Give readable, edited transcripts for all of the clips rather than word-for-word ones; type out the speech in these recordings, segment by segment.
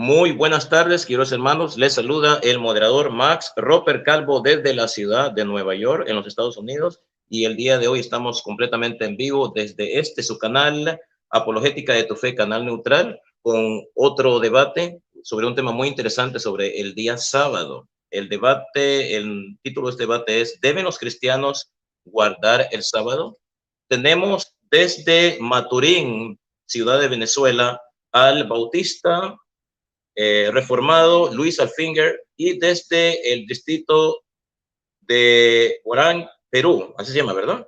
Muy buenas tardes, queridos hermanos. Les saluda el moderador Max Roper Calvo desde la ciudad de Nueva York, en los Estados Unidos. Y el día de hoy estamos completamente en vivo desde su canal Apologética de tu Fe, canal neutral, con otro debate sobre un tema muy interesante sobre el día sábado. El título de este debate es: ¿deben los cristianos guardar el sábado? Tenemos desde Maturín, ciudad de Venezuela, al Bautista reformado Luis Alfinger, y desde el distrito de Orán, Perú, así se llama, ¿verdad?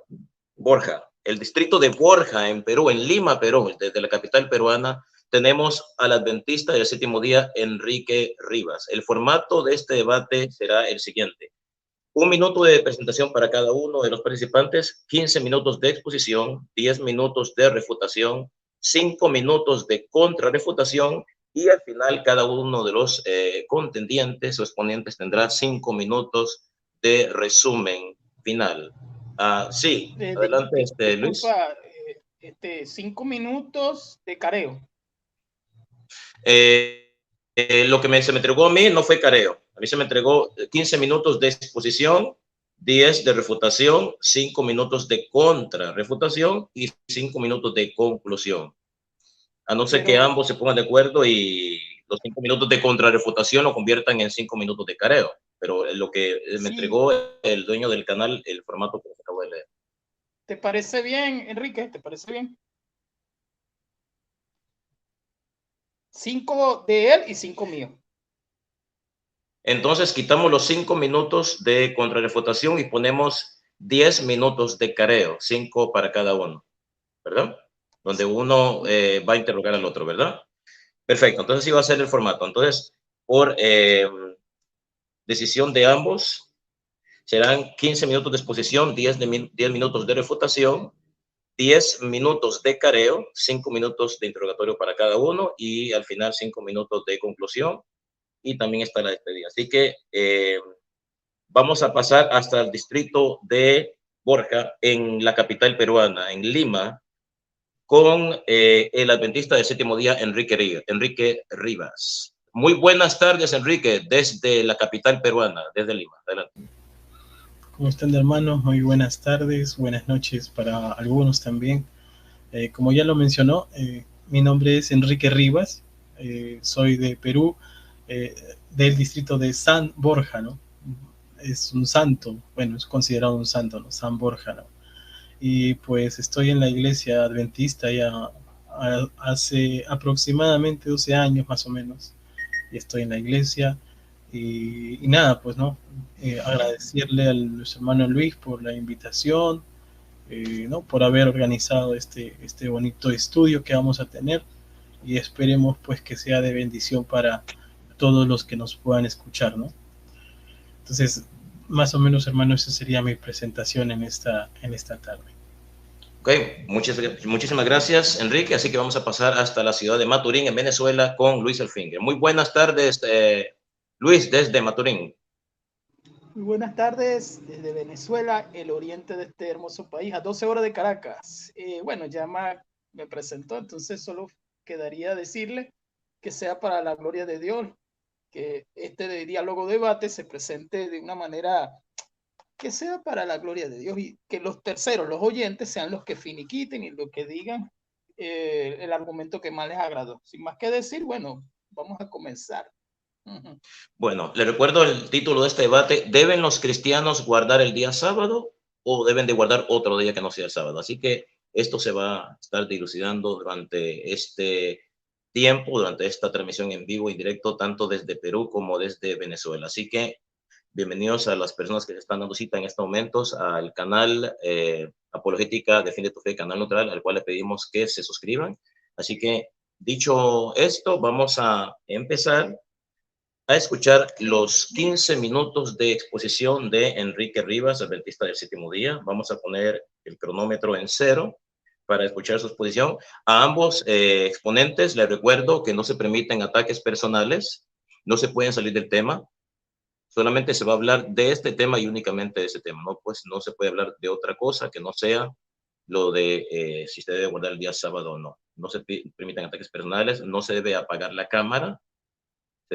Borja, el distrito de Borja en Perú, en Lima, Perú, desde la capital peruana, tenemos al adventista del séptimo día, Enrique Rivas. El formato de este debate será el siguiente: un minuto de presentación para cada uno de los participantes, 15 minutos de exposición, 10 minutos de refutación, 5 minutos de contrarrefutación, y al final cada uno de los contendientes o exponentes tendrá 5 minutos de resumen final. Sí, adelante, Luis. Disculpa, 5 minutos de careo. Lo que se me entregó a mí no fue careo. A mí se me entregó 15 minutos de exposición, 10 de refutación, 5 minutos de contrarrefutación y 5 minutos de conclusión. A no ser que ambos se pongan de acuerdo y los 5 minutos de contrarrefutación lo conviertan en 5 minutos de careo. Pero lo que me entregó el dueño del canal, el formato que acabo de leer. ¿Te parece bien, Enrique? ¿Te parece bien? 5 de él y 5 míos. Entonces quitamos los 5 minutos de contrarrefutación y ponemos 10 minutos de careo, 5 para cada uno, ¿verdad? Donde uno va a interrogar al otro, ¿verdad? Perfecto, entonces sí va a ser el formato. Entonces, por decisión de ambos, serán 15 minutos de exposición, 10 minutos de refutación, 10 minutos de careo, 5 minutos de interrogatorio para cada uno y al final 5 minutos de conclusión, y también está la despedida. Así que vamos a pasar hasta el distrito de Borja, en la capital peruana, en Lima, con el adventista del séptimo día, Enrique Rivas. Muy buenas tardes, Enrique, desde la capital peruana, desde Lima. Adelante. ¿Cómo están, hermanos? Muy buenas tardes, buenas noches para algunos también. Como ya lo mencionó, mi nombre es Enrique Rivas, soy de Perú, del distrito de San Borja, ¿no? Es un santo, bueno, es considerado un santo, ¿no? San Borja, ¿no? Y pues estoy en la iglesia adventista ya hace aproximadamente 12 años más o menos, y estoy en la iglesia. Y nada, pues no, agradecerle al hermano Luis por la invitación, ¿no? Por haber organizado este bonito estudio que vamos a tener, y esperemos pues que sea de bendición para todos los que nos puedan escuchar, ¿no? Entonces, más o menos, hermano, esa sería mi presentación en esta tarde. Ok, muchísimas gracias, Enrique. Así que vamos a pasar hasta la ciudad de Maturín, en Venezuela, con Luis Alfinger. Muy buenas tardes, Luis, desde Maturín. Muy buenas tardes desde Venezuela, el oriente de este hermoso país, a 12 horas de Caracas. Bueno, ya me presentó, entonces solo quedaría decirle que sea para la gloria de Dios, que este diálogo debate se presente de una manera que sea para la gloria de Dios, y que los terceros, los oyentes, sean los que finiquiten y los que digan el argumento que más les agradó. Sin más que decir, bueno, vamos a comenzar. Bueno, le recuerdo el título de este debate: ¿deben los cristianos guardar el día sábado o deben de guardar otro día que no sea el sábado? Así que esto se va a estar dilucidando durante este tiempo, durante esta transmisión en vivo y directo, tanto desde Perú como desde Venezuela. Así que bienvenidos a las personas que se están dando cita en estos momentos al canal Apologética Defiende tu Fe, canal neutral, al cual le pedimos que se suscriban. Así que, dicho esto, vamos a empezar a escuchar los 15 minutos de exposición de Enrique Rivas, adventista del séptimo día. Vamos a poner el cronómetro en 0 para escuchar su exposición. A ambos exponentes les recuerdo que no se permiten ataques personales, no se pueden salir del tema, solamente se va a hablar de este tema y únicamente de ese tema, ¿no? Pues no se puede hablar de otra cosa que no sea lo de si se debe guardar el día sábado o no. No se permiten ataques personales, no se debe apagar la cámara,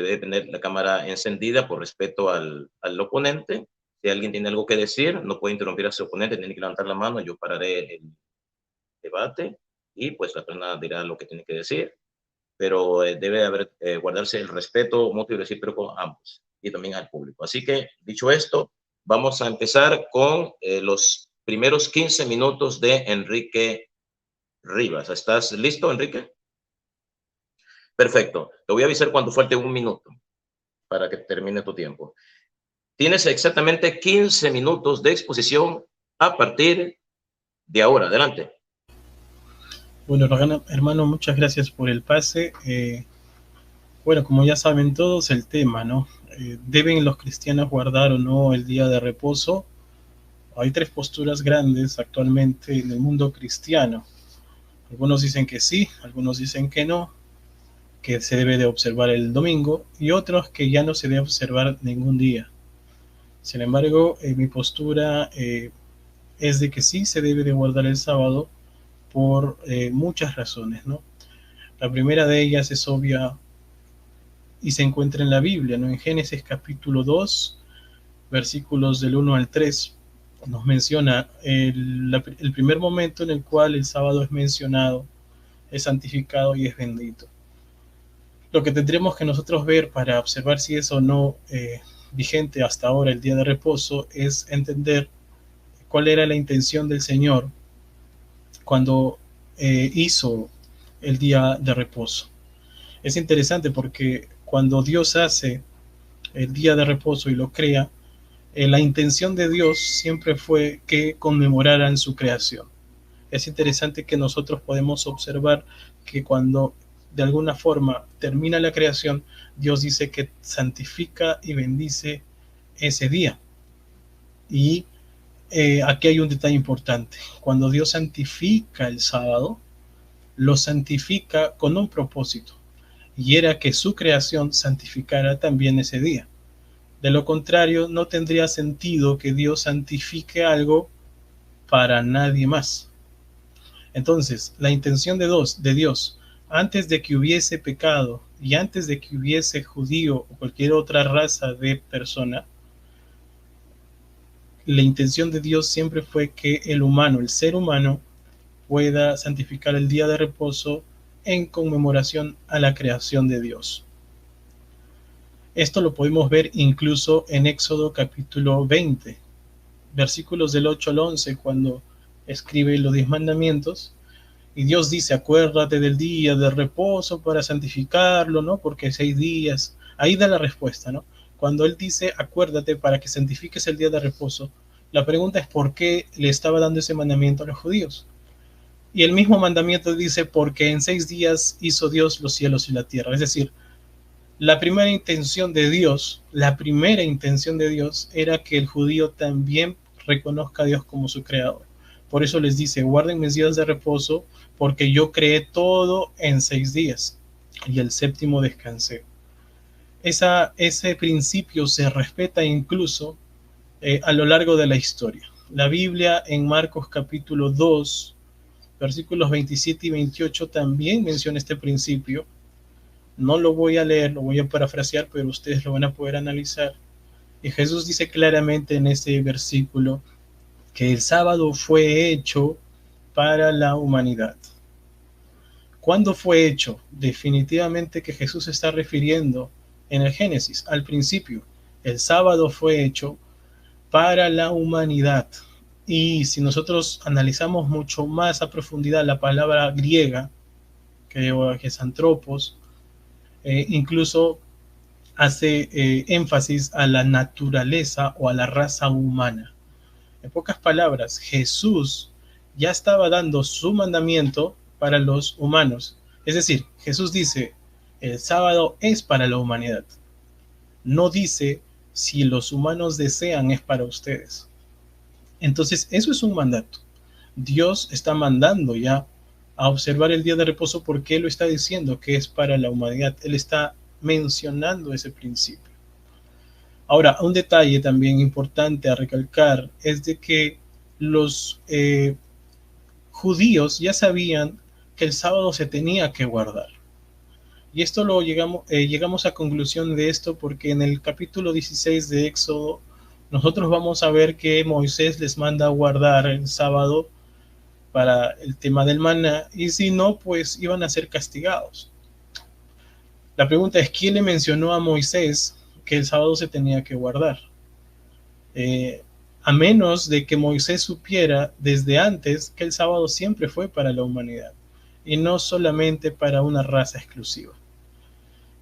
debe tener la cámara encendida por respeto al oponente. Si alguien tiene algo que decir, no puede interrumpir a su oponente, tiene que levantar la mano, yo pararé el debate y pues la persona dirá lo que tiene que decir, pero debe haber, guardarse el respeto mutuo y recíproco a ambos y también al público. Así que, dicho esto, vamos a empezar con los primeros 15 minutos de Enrique Rivas. ¿Estás listo, Enrique? Perfecto. Te voy a avisar cuando falte un minuto para que termine tu tiempo. Tienes exactamente 15 minutos de exposición a partir de ahora. Adelante. Bueno, hermano, muchas gracias por el pase. Bueno, como ya saben todos, el tema, ¿no? ¿Deben los cristianos guardar o no el día de reposo? Hay tres posturas grandes actualmente en el mundo cristiano. Algunos dicen que sí, algunos dicen que no, que se debe de observar el domingo, y otros que ya no se debe observar ningún día. Sin embargo, mi postura es de que sí se debe de guardar el sábado por muchas razones, ¿no? La primera de ellas es obvia y se encuentra en la Biblia, ¿no? En Génesis capítulo 2, versículos del 1 al 3, nos menciona el primer momento en el cual el sábado es mencionado, es santificado y es bendito. Lo que tendremos que nosotros ver para observar si es o no vigente hasta ahora el día de reposo es entender cuál era la intención del Señor cuando hizo el día de reposo. Es interesante porque cuando Dios hace el día de reposo y lo crea, la intención de Dios siempre fue que conmemoraran su creación. Es interesante que nosotros podemos observar que cuando de alguna forma termina la creación, Dios dice que santifica y bendice ese día. Y aquí hay un detalle importante. Cuando Dios santifica el sábado, lo santifica con un propósito, y era que su creación santificara también ese día. De lo contrario, no tendría sentido que Dios santifique algo para nadie más. Entonces, la intención de Dios, antes de que hubiese pecado y antes de que hubiese judío o cualquier otra raza de persona, la intención de Dios siempre fue que el humano, el ser humano, pueda santificar el día de reposo en conmemoración a la creación de Dios. Esto lo podemos ver incluso en Éxodo capítulo 20, versículos del 8 al 11, cuando escribe los 10 mandamientos, y Dios dice, acuérdate del día de reposo para santificarlo, ¿no? Porque 6 días, ahí da la respuesta, ¿no? Cuando Él dice, acuérdate para que santifiques el día de reposo, la pregunta es ¿por qué le estaba dando ese mandamiento a los judíos? Y el mismo mandamiento dice, porque en 6 días hizo Dios los cielos y la tierra. Es decir, la primera intención de Dios era que el judío también reconozca a Dios como su creador. Por eso les dice, guarden mis días de reposo, porque yo creé todo en 6 días, y el séptimo descansé. Ese principio se respeta incluso a lo largo de la historia. La Biblia en Marcos capítulo 2, versículos 27 y 28 también menciona este principio. No lo voy a leer, lo voy a parafrasear, pero ustedes lo van a poder analizar. Y Jesús dice claramente en este versículo que el sábado fue hecho para la humanidad. ¿Cuándo fue hecho? Definitivamente que Jesús se está refiriendo en el Génesis, al principio. El sábado fue hecho para la humanidad. Y si nosotros analizamos mucho más a profundidad la palabra griega, que es antropos, incluso hace énfasis a la naturaleza o a la raza humana. En pocas palabras, Jesús ya estaba dando su mandamiento para los humanos. Es decir, Jesús dice, el sábado es para la humanidad. No dice, si los humanos desean, es para ustedes. Entonces, eso es un mandato. Dios está mandando ya a observar el día de reposo porque Él lo está diciendo que es para la humanidad. Él está mencionando ese principio. Ahora, un detalle también importante a recalcar es de que los judíos ya sabían que el sábado se tenía que guardar. Y esto llegamos a conclusión de esto porque en el capítulo 16 de Éxodo nosotros vamos a ver que Moisés les manda a guardar el sábado para el tema del maná, y si no, pues iban a ser castigados. La pregunta es, ¿quién le mencionó a Moisés que el sábado se tenía que guardar? A menos de que Moisés supiera desde antes que el sábado siempre fue para la humanidad y no solamente para una raza exclusiva.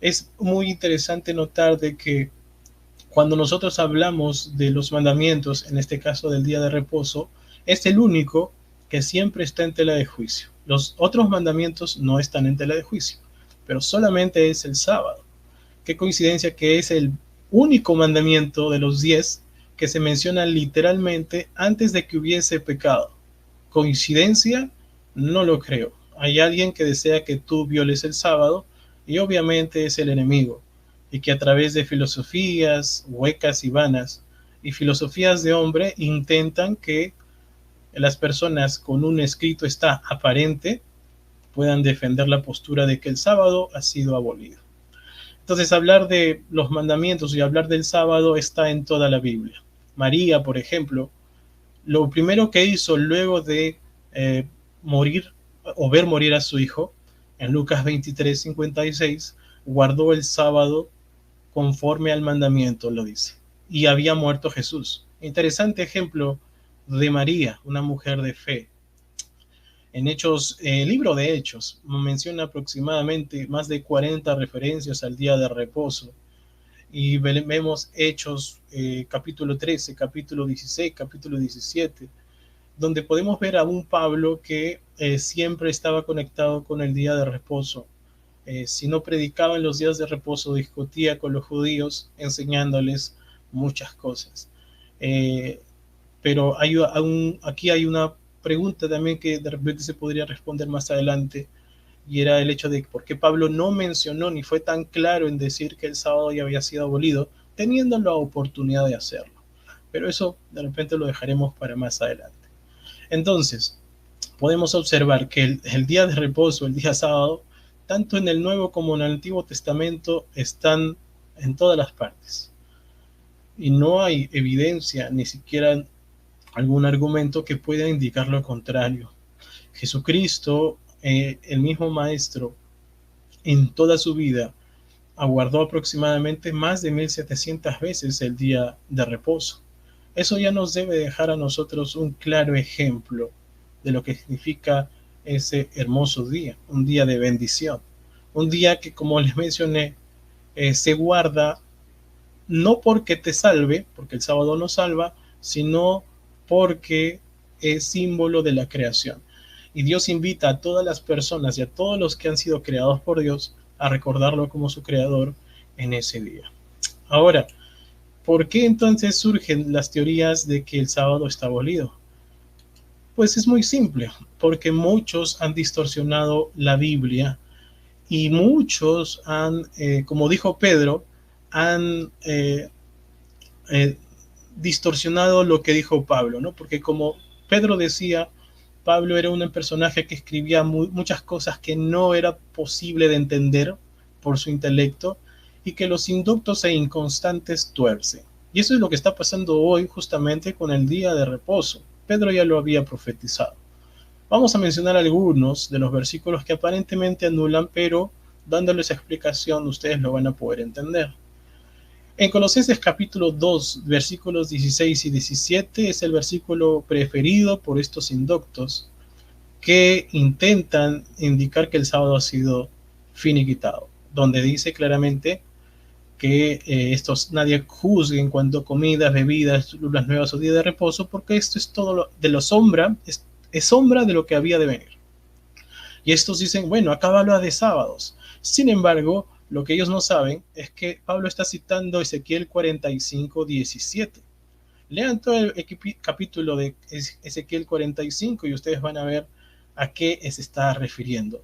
Es muy interesante notar de que cuando nosotros hablamos de los mandamientos, en este caso del día de reposo, es el único que siempre está en tela de juicio. Los otros mandamientos no están en tela de juicio, pero solamente es el sábado. Qué coincidencia que es el único mandamiento de los 10 que se menciona literalmente antes de que hubiese pecado. ¿Coincidencia? No lo creo. Hay alguien que desea que tú violes el sábado y obviamente es el enemigo, y que a través de filosofías huecas y vanas y filosofías de hombre intentan que las personas con un escrito está aparente puedan defender la postura de que el sábado ha sido abolido. Entonces, hablar de los mandamientos y hablar del sábado está en toda la Biblia. María, por ejemplo, lo primero que hizo luego de morir o ver morir a su hijo, en Lucas 23:56, guardó el sábado conforme al mandamiento, lo dice. Y había muerto Jesús. Interesante ejemplo de María, una mujer de fe. En Hechos, el libro de Hechos menciona aproximadamente más de 40 referencias al día de reposo. Y vemos Hechos capítulo 13, capítulo 16, capítulo 17, donde podemos ver a un Pablo que siempre estaba conectado con el día de reposo. Si no predicaba en los días de reposo, discutía con los judíos, enseñándoles muchas cosas. Pero aquí hay una pregunta también que de repente se podría responder más adelante, y era el hecho de por qué Pablo no mencionó ni fue tan claro en decir que el sábado ya había sido abolido, teniendo la oportunidad de hacerlo. Pero eso de repente lo dejaremos para más adelante. Entonces, podemos observar que el día de reposo, el día sábado, tanto en el Nuevo como en el Antiguo Testamento, están en todas las partes. Y no hay evidencia, ni siquiera algún argumento que pueda indicar lo contrario. Jesucristo, el mismo Maestro, en toda su vida, aguardó aproximadamente más de 1700 veces el día de reposo. Eso ya nos debe dejar a nosotros un claro ejemplo de lo que significa ese hermoso día, un día de bendición, un día que, como les mencioné, se guarda no porque te salve, porque el sábado no salva, sino porque es símbolo de la creación. Y Dios invita a todas las personas y a todos los que han sido creados por Dios a recordarlo como su creador en ese día. Ahora, ¿por qué entonces surgen las teorías de que el sábado está abolido? Pues es muy simple, porque muchos han distorsionado la Biblia y muchos han, como dijo Pedro, han distorsionado lo que dijo Pablo, ¿no? Porque como Pedro decía, Pablo era un personaje que escribía muchas cosas que no era posible de entender por su intelecto y que los inductos e inconstantes tuercen. Y eso es lo que está pasando hoy justamente con el día de reposo. Pedro ya lo había profetizado. Vamos a mencionar algunos de los versículos que aparentemente anulan, pero dándoles explicación ustedes lo van a poder entender. En Colosenses capítulo 2, versículos 16 y 17 es el versículo preferido por estos inductos que intentan indicar que el sábado ha sido finiquitado, donde dice claramente que nadie juzgue en cuanto a comidas, bebidas, lunas nuevas o día de reposo, porque esto es todo de la sombra, es sombra de lo que había de venir. Y estos dicen, bueno, acá habla de sábados. Sin embargo, lo que ellos no saben es que Pablo está citando Ezequiel 45:17. Lean todo el capítulo de Ezequiel 45 y ustedes van a ver a qué se está refiriendo.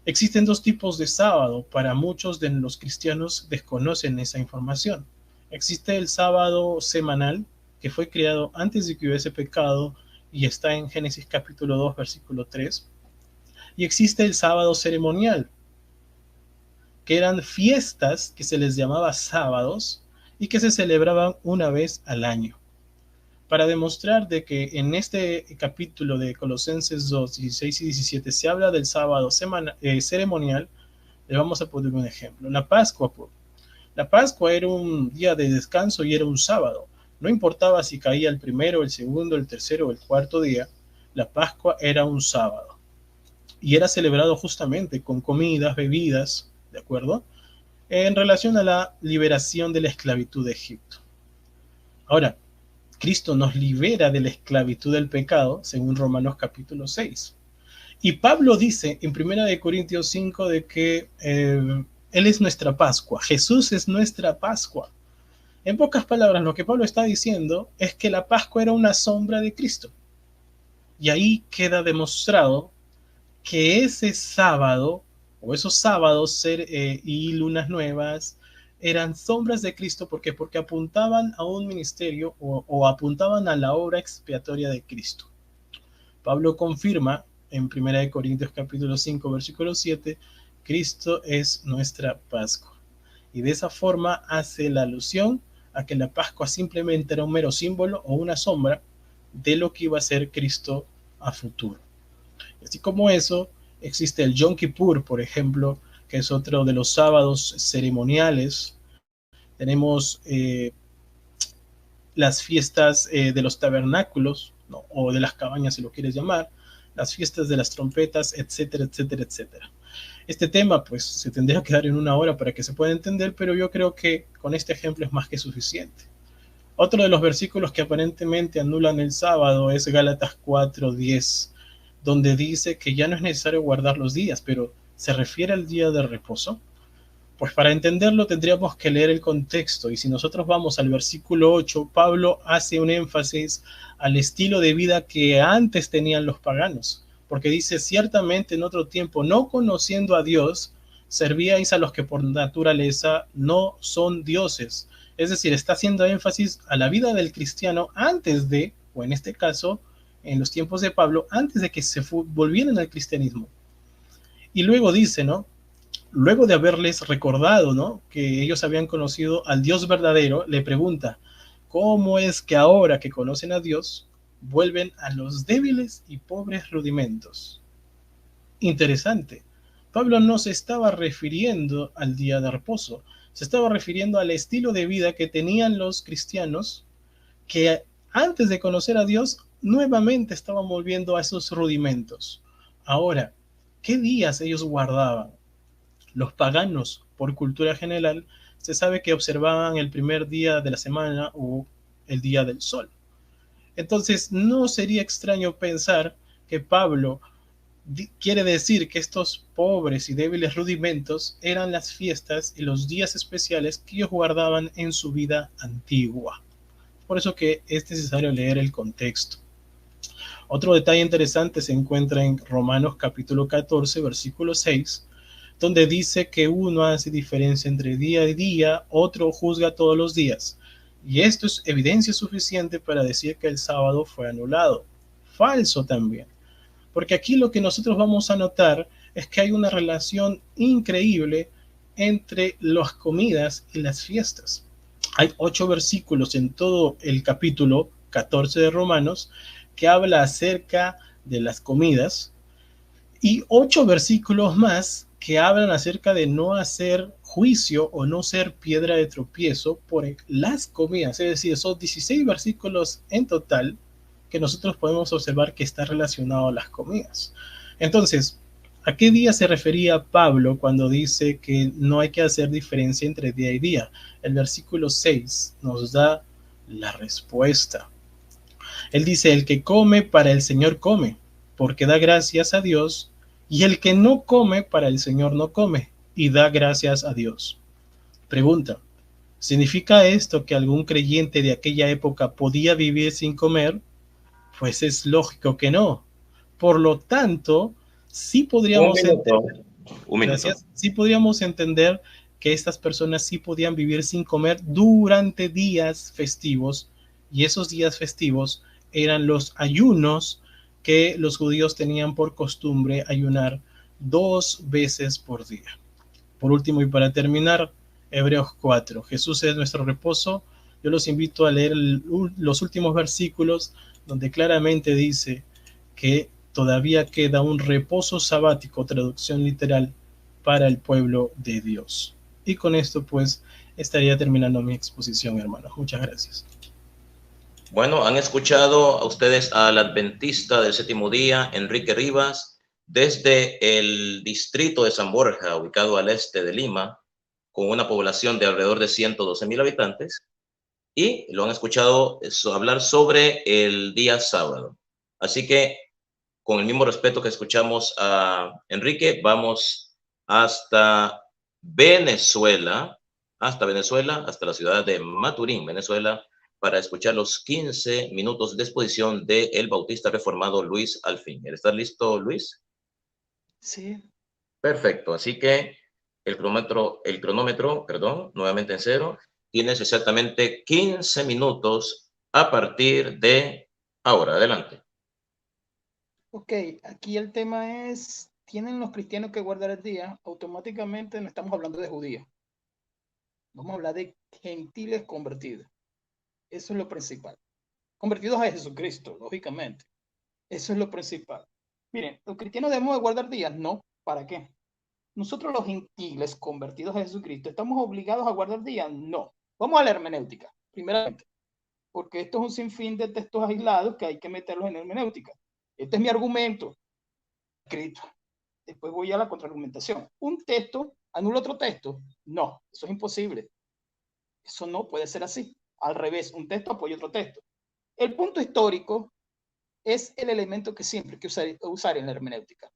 Existen dos tipos de sábado. Para muchos de los cristianos desconocen esa información. Existe el sábado semanal, que fue creado antes de que hubiese pecado y está en Génesis capítulo 2, versículo 3. Y existe el sábado ceremonial. que eran fiestas que se les llamaba sábados y que se celebraban una vez al año. Para demostrar de que en este capítulo de Colosenses 2, 16 y 17 se habla del sábado ceremonial, le vamos a poner un ejemplo. La Pascua, pues. La Pascua era un día de descanso y era un sábado. No importaba si caía el primero, el segundo, el tercero o el cuarto día, la Pascua era un sábado. Y era celebrado justamente con comidas, bebidas, ¿de acuerdo? En relación a la liberación de la esclavitud de Egipto. Ahora, Cristo nos libera de la esclavitud del pecado, según Romanos capítulo 6. Y Pablo dice en 1 Corintios 5 de que Él es nuestra Pascua, Jesús es nuestra Pascua. En pocas palabras, lo que Pablo está diciendo es que la Pascua era una sombra de Cristo. Y ahí queda demostrado que ese sábado, o esos sábados y lunas nuevas, eran sombras de Cristo. ¿Por qué? Porque apuntaban a un ministerio o apuntaban a la obra expiatoria de Cristo. Pablo confirma en 1 Corintios capítulo 5, versículo 7, Cristo es nuestra Pascua. Y de esa forma hace la alusión a que la Pascua simplemente era un mero símbolo o una sombra de lo que iba a ser Cristo a futuro. Así como eso, existe el Yom Kippur, por ejemplo, que es otro de los sábados ceremoniales. Tenemos las fiestas de los tabernáculos, ¿no? O de las cabañas, si lo quieres llamar, las fiestas de las trompetas, etcétera, etcétera, etcétera. Este tema, pues, se tendría que dar en una hora para que se pueda entender, pero yo creo que con este ejemplo es más que suficiente. Otro de los versículos que aparentemente anulan el sábado es Gálatas 4:10, donde dice que ya no es necesario guardar los días, pero ¿se refiere al día de reposo? Pues para entenderlo tendríamos que leer el contexto, y si nosotros vamos al versículo 8, Pablo hace un énfasis al estilo de vida que antes tenían los paganos, porque dice, ciertamente en otro tiempo, no conociendo a Dios, servíais a los que por naturaleza no son dioses. Es decir, está haciendo énfasis a la vida del cristiano antes de, o en este caso, en los tiempos de Pablo, antes de que se volvieran al cristianismo. Y luego dice, ¿no? Luego de haberles recordado, ¿no?, que ellos habían conocido al Dios verdadero, le pregunta, ¿cómo es que ahora que conocen a Dios, vuelven a los débiles y pobres rudimentos? Interesante. Pablo no se estaba refiriendo al día de reposo, se estaba refiriendo al estilo de vida que tenían los cristianos, que antes de conocer a Dios, nuevamente estaban volviendo a esos rudimentos. Ahora, ¿qué días ellos guardaban? Los paganos, por cultura general, se sabe que observaban el primer día de la semana o el día del sol. Entonces, no sería extraño pensar que Pablo quiere decir que estos pobres y débiles rudimentos eran las fiestas y los días especiales que ellos guardaban en su vida antigua. Por eso que es necesario leer el contexto. Otro detalle interesante se encuentra en Romanos capítulo 14, versículo 6, donde dice que uno hace diferencia entre día y día, otro juzga todos los días. Y esto es evidencia suficiente para decir que el sábado fue anulado. Falso también. Porque aquí lo que nosotros vamos a notar es que hay una relación increíble entre las comidas y las fiestas. Hay 8 versículos en todo el capítulo 14 de Romanos que habla acerca de las comidas y 8 versículos más que hablan acerca de no hacer juicio o no ser piedra de tropiezo por las comidas. Es decir, son 16 versículos en total que nosotros podemos observar que está relacionado a las comidas. Entonces, ¿a qué día se refería Pablo cuando dice que no hay que hacer diferencia entre día y día? El versículo 6 nos da la respuesta. Él dice, el que come para el Señor come, porque da gracias a Dios, y el que no come para el Señor no come, y da gracias a Dios. Pregunta, ¿significa esto que algún creyente de aquella época podía vivir sin comer? Pues es lógico que no. Por lo tanto, sí podríamos sí podríamos entender que estas personas sí podían vivir sin comer durante días festivos, y esos días festivos eran los ayunos que los judíos tenían por costumbre ayunar 2 veces por día. Por último y para terminar, Hebreos 4. Jesús es nuestro reposo. Yo los invito a leer los últimos versículos donde claramente dice que todavía queda un reposo sabático, traducción literal, para el pueblo de Dios. Y con esto pues estaría terminando mi exposición, hermanos. Muchas gracias. Bueno, han escuchado a ustedes al adventista del séptimo día, Enrique Rivas, desde el distrito de San Borja, ubicado al este de Lima, con una población de alrededor de 112,000 habitantes, y lo han escuchado hablar sobre el día sábado. Así que, con el mismo respeto que escuchamos a Enrique, vamos hasta Venezuela, hasta la ciudad de Maturín, Venezuela, para escuchar los 15 minutos de exposición del bautista reformado Luis Alfinger. ¿Estás listo, Luis? Sí. Perfecto. Así que el cronómetro, perdón, nuevamente en cero. Tienes exactamente 15 minutos a partir de ahora. Adelante. Ok, aquí el tema es, ¿tienen los cristianos que guardar el día? Automáticamente no estamos hablando de judíos. Vamos a hablar de gentiles convertidos. Eso es lo principal. Convertidos a Jesucristo, lógicamente. Eso es lo principal. Miren, ¿los cristianos debemos de guardar días? No. ¿Para qué? Nosotros los gentiles convertidos a Jesucristo, ¿estamos obligados a guardar días? No. Vamos a la hermenéutica, primeramente. Porque esto es un sinfín de textos aislados que hay que meterlos en hermenéutica. Este es mi argumento escrito. Después voy a la contraargumentación. ¿Un texto anula otro texto? No, eso es imposible. Eso no puede ser así. Al revés, un texto apoya otro texto. El punto histórico es el elemento que siempre hay que usar en la hermenéutica.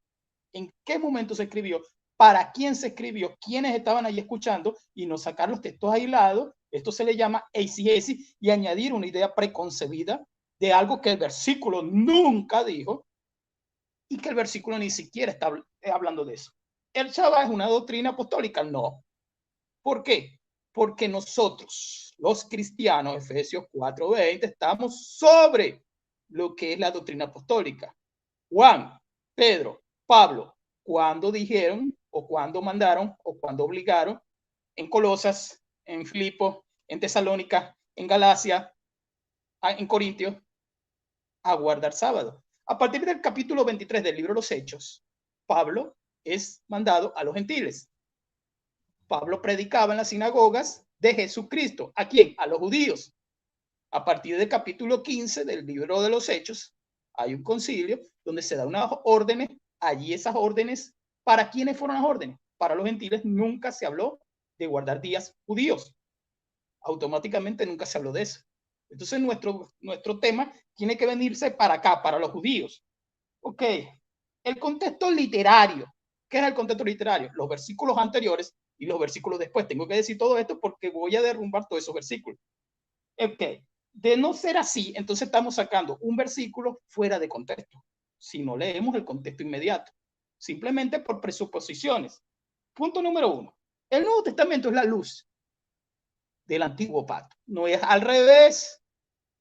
¿En qué momento se escribió? ¿Para quién se escribió? ¿Quiénes estaban ahí escuchando? Y no sacar los textos aislados. Esto se le llama eisegesis y añadir una idea preconcebida de algo que el versículo nunca dijo y que el versículo ni siquiera está hablando de eso. ¿El Shabbat es una doctrina apostólica? No. ¿Por qué? Porque nosotros, los cristianos, Efesios 4:20, estamos sobre lo que es la doctrina apostólica. Juan, Pedro, Pablo, cuando dijeron o cuando mandaron o cuando obligaron en Colosas, en Filipos, en Tesalónica, en Galacia, en Corintios, a guardar sábado. A partir del capítulo 23 del libro de los Hechos, Pablo es mandado a los gentiles. Pablo predicaba en las sinagogas de Jesucristo. ¿A quién? A los judíos. A partir del capítulo 15 del libro de los Hechos, hay un concilio donde se da unas órdenes. Allí esas órdenes, ¿para quiénes fueron las órdenes? Para los gentiles. Nunca se habló de guardar días judíos. Automáticamente nunca se habló de eso. Entonces nuestro tema tiene que venirse para acá, para los judíos. Ok, el contexto literario. ¿Qué es el contexto literario? Los versículos anteriores y los versículos después. Tengo que decir todo esto porque voy a derrumbar todos esos versículos. Ok, de no ser así, entonces estamos sacando un versículo fuera de contexto. Si no leemos el contexto inmediato, simplemente por presuposiciones. Punto número 1. El Nuevo Testamento es la luz del antiguo pacto. No es al revés.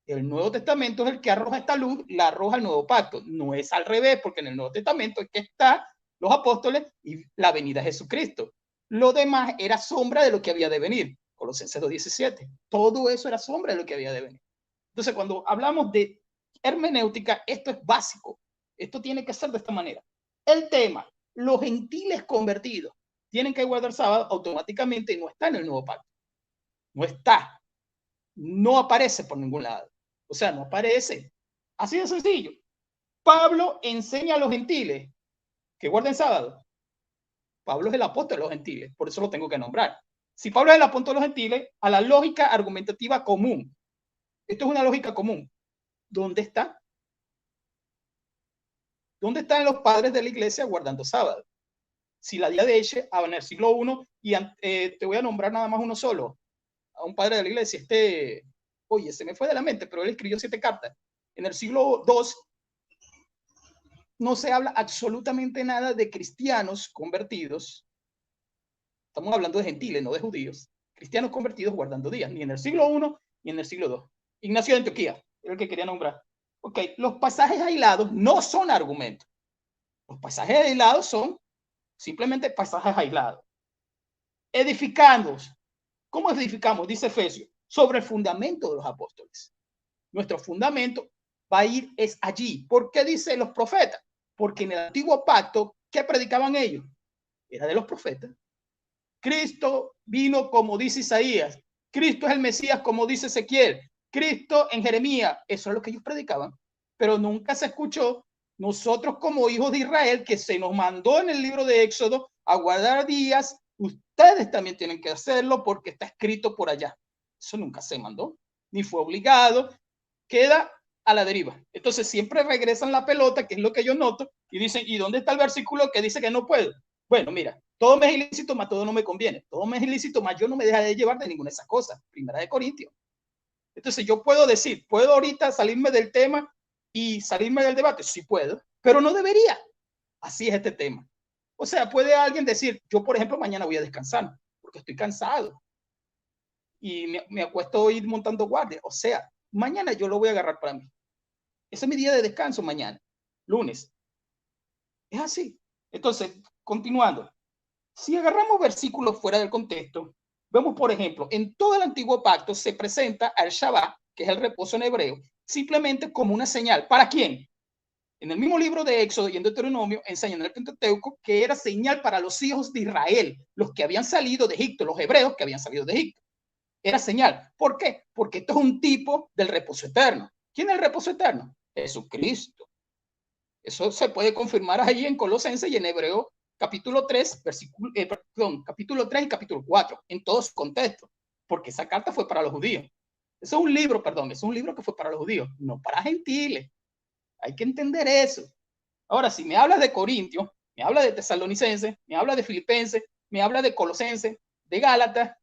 El Nuevo Testamento es el que arroja esta luz, la arroja el Nuevo Pacto. No es al revés, porque en el Nuevo Testamento es que están los apóstoles y la venida de Jesucristo. Lo demás era sombra de lo que había de venir. Colosenses 2:17. Todo eso era sombra de lo que había de venir. Entonces, cuando hablamos de hermenéutica, esto es básico. Esto tiene que ser de esta manera. El tema, los gentiles convertidos tienen que guardar sábado, automáticamente no está en el Nuevo Pacto. No está. No aparece por ningún lado. O sea, no aparece. Así de sencillo. Pablo enseña a los gentiles que guarden sábado. Pablo es el apóstol de los gentiles, por eso lo tengo que nombrar. Si Pablo es el apóstol de los gentiles, a la lógica argumentativa común. Esto es una lógica común. ¿Dónde está? ¿Dónde están los padres de la iglesia guardando sábado? Si la día de Eche, en el siglo I, y te voy a nombrar nada más uno solo, a un padre de la iglesia, oye, se me fue de la mente, pero él escribió 7 cartas. En el siglo II no se habla absolutamente nada de cristianos convertidos. Estamos hablando de gentiles, no de judíos. Cristianos convertidos guardando días, ni en el siglo I ni en el siglo II. Ignacio de Antioquía, era el que quería nombrar. Ok, los pasajes aislados no son argumentos. Los pasajes aislados son simplemente pasajes aislados. edificándonos. ¿Cómo edificamos? Dice Efesios, sobre el fundamento de los apóstoles. Nuestro fundamento va a ir es allí. ¿Por qué dicen los profetas? Porque en el antiguo pacto, ¿qué predicaban ellos? Era de los profetas. Cristo vino como dice Isaías. Cristo es el Mesías como dice Ezequiel. Cristo en Jeremías. Eso es lo que ellos predicaban. Pero nunca se escuchó nosotros como hijos de Israel, que se nos mandó en el libro de Éxodo a guardar días. Ustedes también tienen que hacerlo porque está escrito por allá. Eso nunca se mandó, ni fue obligado. Queda a la deriva. Entonces siempre regresan la pelota, que es lo que yo noto, y dicen, ¿y dónde está el versículo que dice que no puedo? Bueno, mira, todo me es ilícito, más todo no me conviene. Todo me es ilícito, más yo no me dejaré de llevar de ninguna de esas cosas. Primera de Corintios. Entonces yo puedo decir, ¿puedo ahorita salirme del tema y salirme del debate? Sí puedo, pero no debería. Así es este tema. O sea, puede alguien decir, yo por ejemplo mañana voy a descansar porque estoy cansado y me acuesto a ir montando guardia. O sea, mañana yo lo voy a agarrar para mí. Ese es mi día de descanso mañana, lunes. Es así. Entonces, continuando. Si agarramos versículos fuera del contexto, vemos, por ejemplo, en todo el antiguo pacto se presenta al Shabbat, que es el reposo en hebreo, simplemente como una señal. ¿Para quién? En el mismo libro de Éxodo y en Deuteronomio enseñan en el Pentateuco que era señal para los hijos de Israel, los que habían salido de Egipto, los hebreos que habían salido de Egipto. Era señal. ¿Por qué? Porque esto es un tipo del reposo eterno. ¿Quién es el reposo eterno? Jesucristo. Eso se puede confirmar ahí en Colosenses y en Hebreo capítulo 3, capítulo 3 y capítulo 4, en todo su contexto, porque esa carta fue para los judíos. Eso es un libro, es un libro que fue para los judíos, no para gentiles. Hay que entender eso. Ahora, si me hablas de Corintios, me hablas de Tesalonicenses, me hablas de Filipenses, me hablas de Colosenses, de Gálatas,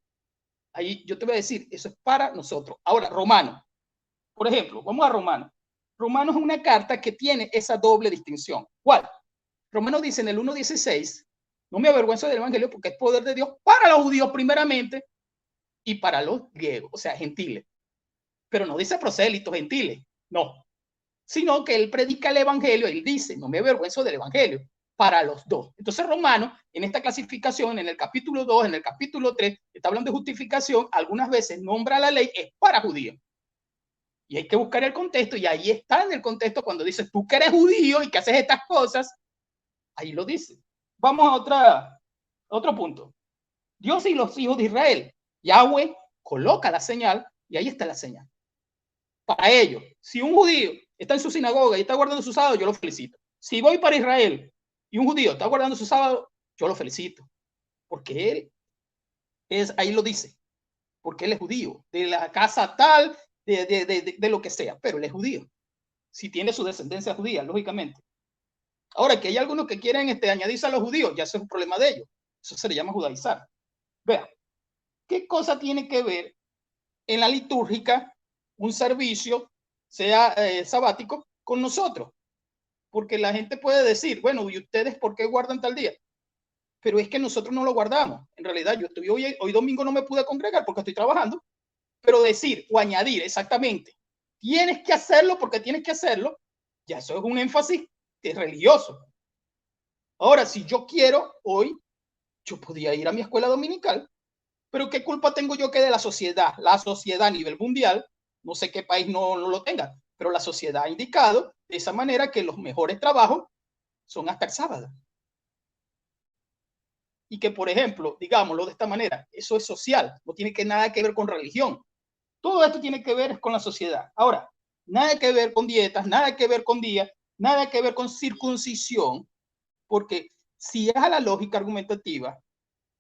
ahí yo te voy a decir, eso es para nosotros. Ahora, Romanos, por ejemplo, vamos a Romanos. Romanos es una carta que tiene esa doble distinción. ¿Cuál? Romanos dice en el 1:16, no me avergüenzo del evangelio porque es poder de Dios para los judíos primeramente y para los griegos, o sea, gentiles. Pero no dice prosélitos gentiles, no. Sino que él predica el evangelio, él dice, no me avergüenzo del evangelio, para los dos. Entonces Romanos, en esta clasificación, en el capítulo 2, en el capítulo 3, está hablando de justificación, algunas veces nombra la ley, es para judíos. Y hay que buscar el contexto, y ahí está en el contexto cuando dices, tú que eres judío y que haces estas cosas, ahí lo dice. Vamos a otro punto. Dios y los hijos de Israel. Yahweh coloca la señal y ahí está la señal. Para ellos, si un judío está en su sinagoga y está guardando su sábado, yo lo felicito. Si voy para Israel y un judío está guardando su sábado, yo lo felicito. Porque él es, ahí lo dice, porque él es judío, de la casa tal, de lo que sea, pero él es judío. Si tiene su descendencia judía, lógicamente. Ahora, que hay algunos que quieren añadirse a los judíos, ya eso es un problema de ellos. Eso se le llama judaizar. Vean, ¿qué cosa tiene que ver en la litúrgica un servicio, sea sabático, con nosotros? Porque la gente puede decir, bueno, ¿y ustedes por qué guardan tal día? Pero es que nosotros no lo guardamos. En realidad, yo estoy hoy domingo no me pude congregar porque estoy trabajando, pero decir o añadir exactamente, tienes que hacerlo porque tienes que hacerlo, ya eso es un énfasis religioso. Ahora, si yo quiero hoy, yo podía ir a mi escuela dominical, pero ¿qué culpa tengo yo que de la sociedad? La sociedad a nivel mundial, no sé qué país no lo tenga, pero la sociedad ha indicado de esa manera que los mejores trabajos son hasta el sábado. Y que, por ejemplo, digámoslo de esta manera, eso es social, no tiene nada que ver con religión. Todo esto tiene que ver con la sociedad. Ahora, nada que ver con dietas, nada que ver con días, nada que ver con circuncisión, porque si es a la lógica argumentativa,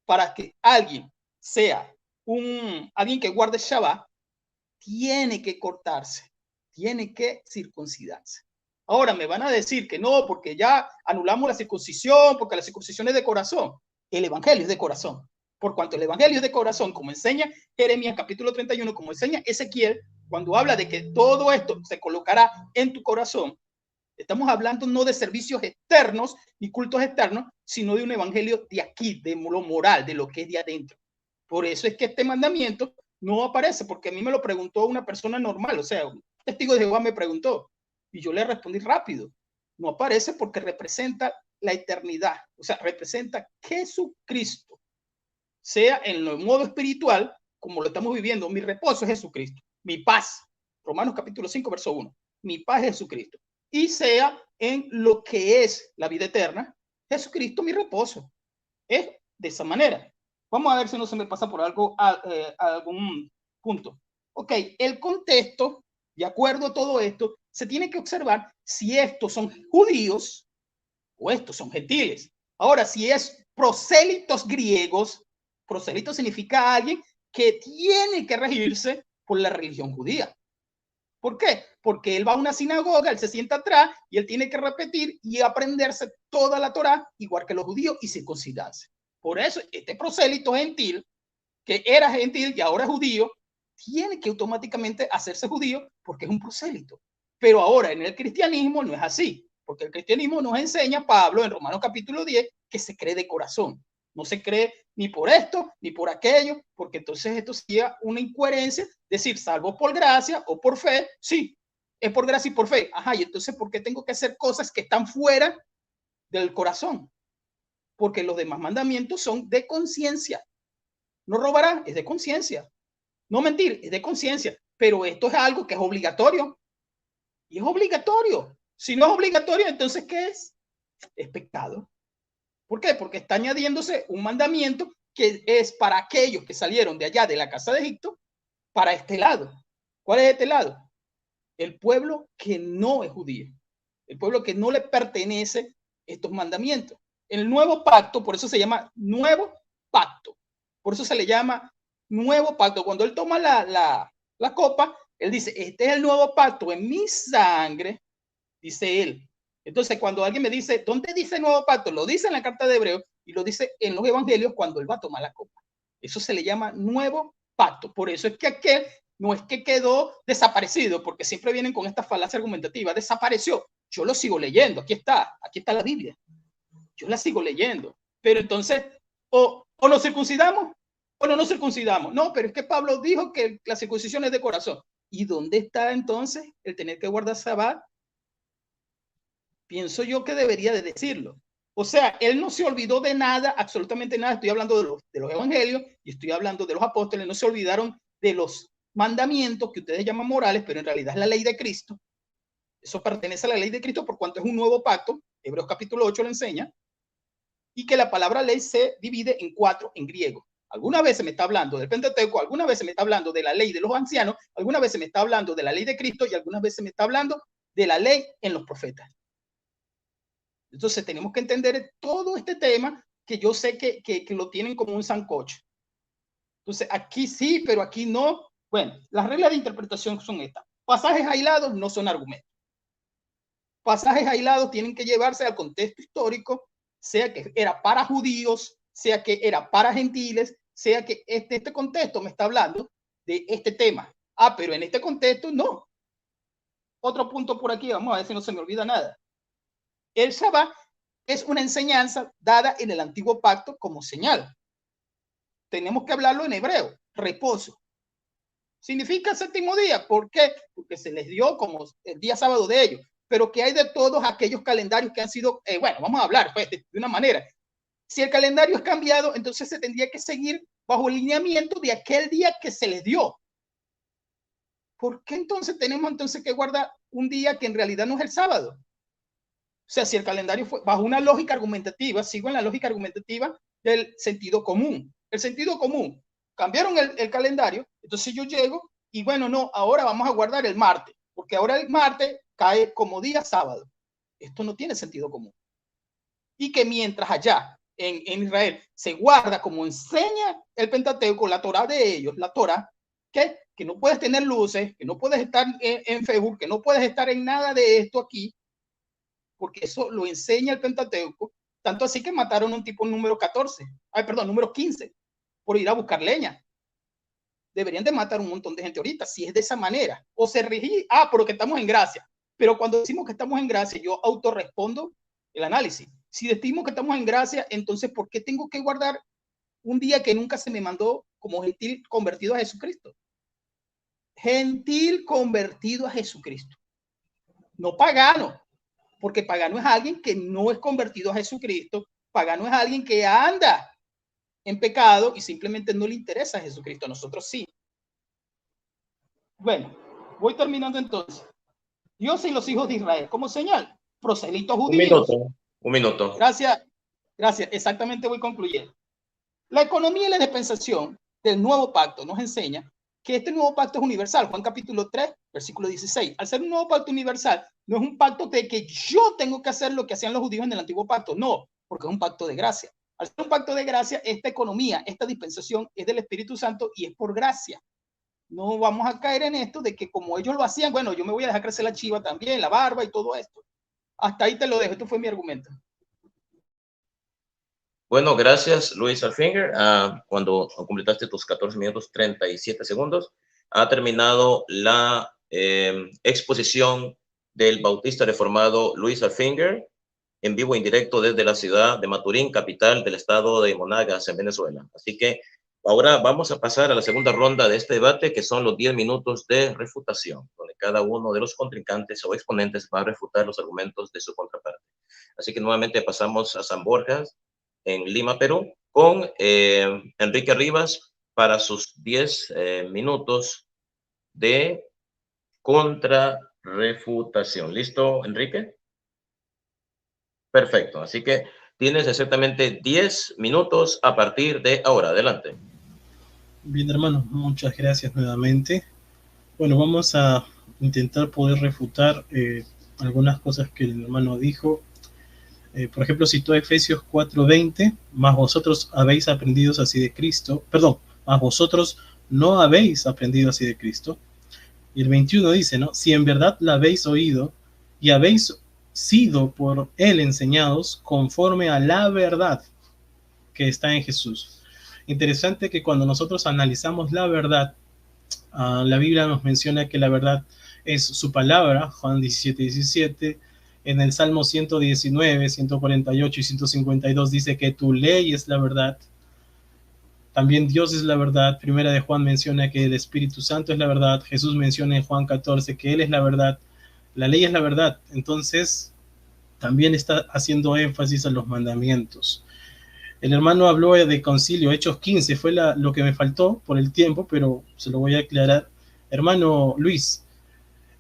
para que alguien sea alguien que guarde Shabbat, tiene que cortarse, tiene que circuncidarse. Ahora me van a decir que no, porque ya anulamos la circuncisión, porque la circuncisión es de corazón. El evangelio es de corazón. Por cuanto el evangelio es de corazón, como enseña Jeremías capítulo 31, como enseña Ezequiel, cuando habla de que todo esto se colocará en tu corazón, estamos hablando no de servicios externos ni cultos externos, sino de un evangelio de aquí, de lo moral, de lo que es de adentro. Por eso es que este mandamiento no aparece, porque a mí me lo preguntó una persona normal, o sea, un testigo de Jehová me preguntó y yo le respondí rápido. No aparece porque representa la eternidad, o sea, representa Jesucristo. sea en el modo espiritual, como lo estamos viviendo. Mi reposo es Jesucristo, mi paz. Romanos capítulo 5, verso 1. Mi paz es Jesucristo. Y sea en lo que es la vida eterna, Jesucristo mi reposo. Es de esa manera. Vamos a ver si no se me pasa por algo, algún punto. Ok, el contexto, de acuerdo a todo esto, se tiene que observar si estos son judíos o estos son gentiles. Ahora, si es prosélitos griegos, prosélito significa alguien que tiene que regirse por la religión judía. ¿Por qué? Porque él va a una sinagoga, él se sienta atrás y él tiene que repetir y aprenderse toda la Torá, igual que los judíos, y circuncidarse. Por eso, este prosélito gentil, que era gentil y ahora es judío, tiene que automáticamente hacerse judío porque es un prosélito. Pero ahora en el cristianismo no es así, porque el cristianismo nos enseña, Pablo, en Romanos capítulo 10, que se cree de corazón. No se cree ni por esto, ni por aquello, porque entonces esto sería una incoherencia, decir, salvo por gracia o por fe, sí, es por gracia y por fe. Ajá, y entonces, ¿por qué tengo que hacer cosas que están fuera del corazón? Porque los demás mandamientos son de conciencia. No robarás, es de conciencia. No mentir, es de conciencia. Pero esto es algo que es obligatorio. Y es obligatorio. Si no es obligatorio, entonces, ¿qué es? Es pecado. ¿Por qué? Porque está añadiéndose un mandamiento que es para aquellos que salieron de allá de la casa de Egipto para este lado. ¿Cuál es este lado? El pueblo que no es judío. El pueblo que no le pertenece estos mandamientos. El nuevo pacto, por eso se llama nuevo pacto. Por eso se le llama nuevo pacto. Cuando él toma la copa, él dice, este es el nuevo pacto en mi sangre, dice él. Entonces, cuando alguien me dice, ¿dónde dice nuevo pacto? Lo dice en la carta de Hebreos y lo dice en los evangelios cuando él va a tomar la copa. Eso se le llama nuevo pacto. Por eso es que aquel no es que quedó desaparecido, porque siempre vienen con esta falacia argumentativa. Desapareció. Yo lo sigo leyendo. Aquí está la Biblia. Yo la sigo leyendo. Pero entonces, o nos circuncidamos o no nos circuncidamos. No, pero es que Pablo dijo que la circuncisión es de corazón. ¿Y dónde está entonces el tener que guardar Sabbat? Pienso yo que debería de decirlo. O sea, él no se olvidó de nada, absolutamente nada. Estoy hablando de los evangelios y estoy hablando de los apóstoles. No se olvidaron de los mandamientos que ustedes llaman morales, pero en realidad es la ley de Cristo. Eso pertenece a la ley de Cristo por cuanto es un nuevo pacto. Hebreos capítulo 8 lo enseña. Y que la palabra ley se divide en 4 en griego. Alguna vez se me está hablando del Pentateuco, alguna vez se me está hablando de la ley de los ancianos, alguna vez se me está hablando de la ley de Cristo y algunas veces se me está hablando de la ley en los profetas. Entonces tenemos que entender todo este tema que yo sé que lo tienen como un sancocho. Entonces aquí sí, pero aquí no. Bueno, las reglas de interpretación son estas. Pasajes aislados no son argumentos. Pasajes aislados tienen que llevarse al contexto histórico, sea que era para judíos, sea que era para gentiles, sea que este contexto me está hablando de este tema. Ah, pero en este contexto no. Otro punto por aquí, vamos a ver si no se me olvida nada. El Shabbat es una enseñanza dada en el antiguo pacto como señal. Tenemos que hablarlo en hebreo, reposo. Significa séptimo día. ¿Por qué? Porque se les dio como el día sábado de ellos. Pero que hay de todos aquellos calendarios que han sido, bueno, vamos a hablar pues, de una manera. Si el calendario es cambiado, entonces se tendría que seguir bajo el lineamiento de aquel día que se les dio. ¿Por qué entonces tenemos que guardar un día que en realidad no es el sábado? O sea, si el calendario fue bajo una lógica argumentativa, sigo en la lógica argumentativa del sentido común. El sentido común, cambiaron el calendario, entonces yo llego y bueno, no, ahora vamos a guardar el martes, porque ahora el martes cae como día sábado. Esto no tiene sentido común. Y que mientras allá en Israel se guarda como enseña el Pentateuco, la Torá de ellos, la Torá, que no puedes tener luces, que no puedes estar en Facebook, que no puedes estar en nada de esto aquí, porque eso lo enseña el Pentateuco, tanto así que mataron a un tipo número 14, número 15, por ir a buscar leña. Deberían de matar un montón de gente ahorita, si es de esa manera. O se rigí, porque estamos en gracia. Pero cuando decimos que estamos en gracia, yo autorrespondo el análisis. Si decimos que estamos en gracia, entonces, ¿por qué tengo que guardar un día que nunca se me mandó como gentil convertido a Jesucristo? Gentil convertido a Jesucristo. No pagano. Porque pagano es alguien que no es convertido a Jesucristo. Pagano es alguien que anda en pecado y simplemente no le interesa a Jesucristo. A nosotros sí. Bueno, voy terminando entonces. Dios y los hijos de Israel como señal. Proselitos judíos. Un minuto. Gracias. Exactamente, voy concluyendo. La economía y la dispensación del nuevo pacto nos enseña que este nuevo pacto es universal. Juan capítulo 3, versículo 16. Al ser un nuevo pacto universal, no es un pacto de que yo tengo que hacer lo que hacían los judíos en el antiguo pacto. No, porque es un pacto de gracia. Al ser un pacto de gracia, esta economía, esta dispensación es del Espíritu Santo y es por gracia. No vamos a caer en esto de que como ellos lo hacían, bueno, yo me voy a dejar crecer la chiva también, la barba y todo esto. Hasta ahí te lo dejo. Esto fue mi argumento. Bueno, gracias, Luis Alfinger. Cuando completaste tus 14 minutos 37 segundos, ha terminado la exposición del bautista reformado Luis Alfinger, en vivo e indirecto desde la ciudad de Maturín, capital del estado de Monagas, en Venezuela. Así que ahora vamos a pasar a la segunda ronda de este debate, que son los 10 minutos de refutación, donde cada uno de los contrincantes o exponentes va a refutar los argumentos de su contraparte. Así que nuevamente pasamos a San Borjas, en Lima, Perú, con Enrique Rivas para sus 10 minutos de contrarrefutación. ¿Listo, Enrique? Perfecto. Así que tienes exactamente 10 minutos a partir de ahora. Adelante. Bien, hermano, muchas gracias nuevamente. Bueno, vamos a intentar poder refutar algunas cosas que el hermano dijo. Por ejemplo, citó Efesios 4:20, más vosotros habéis aprendido así de Cristo, perdón, más vosotros no habéis aprendido así de Cristo. Y el 21 dice, ¿no? Si en verdad la habéis oído y habéis sido por él enseñados conforme a la verdad que está en Jesús. Interesante que cuando nosotros analizamos la verdad, la Biblia nos menciona que la verdad es su palabra, Juan 17:17. En el Salmo 119, 148 y 152 dice que tu ley es la verdad. También Dios es la verdad. Primera de Juan menciona que el Espíritu Santo es la verdad. Jesús menciona en Juan 14 que Él es la verdad. La ley es la verdad. Entonces, también está haciendo énfasis a los mandamientos. El hermano habló de concilio, Hechos 15, fue lo que me faltó por el tiempo, pero se lo voy a aclarar. Hermano Luis,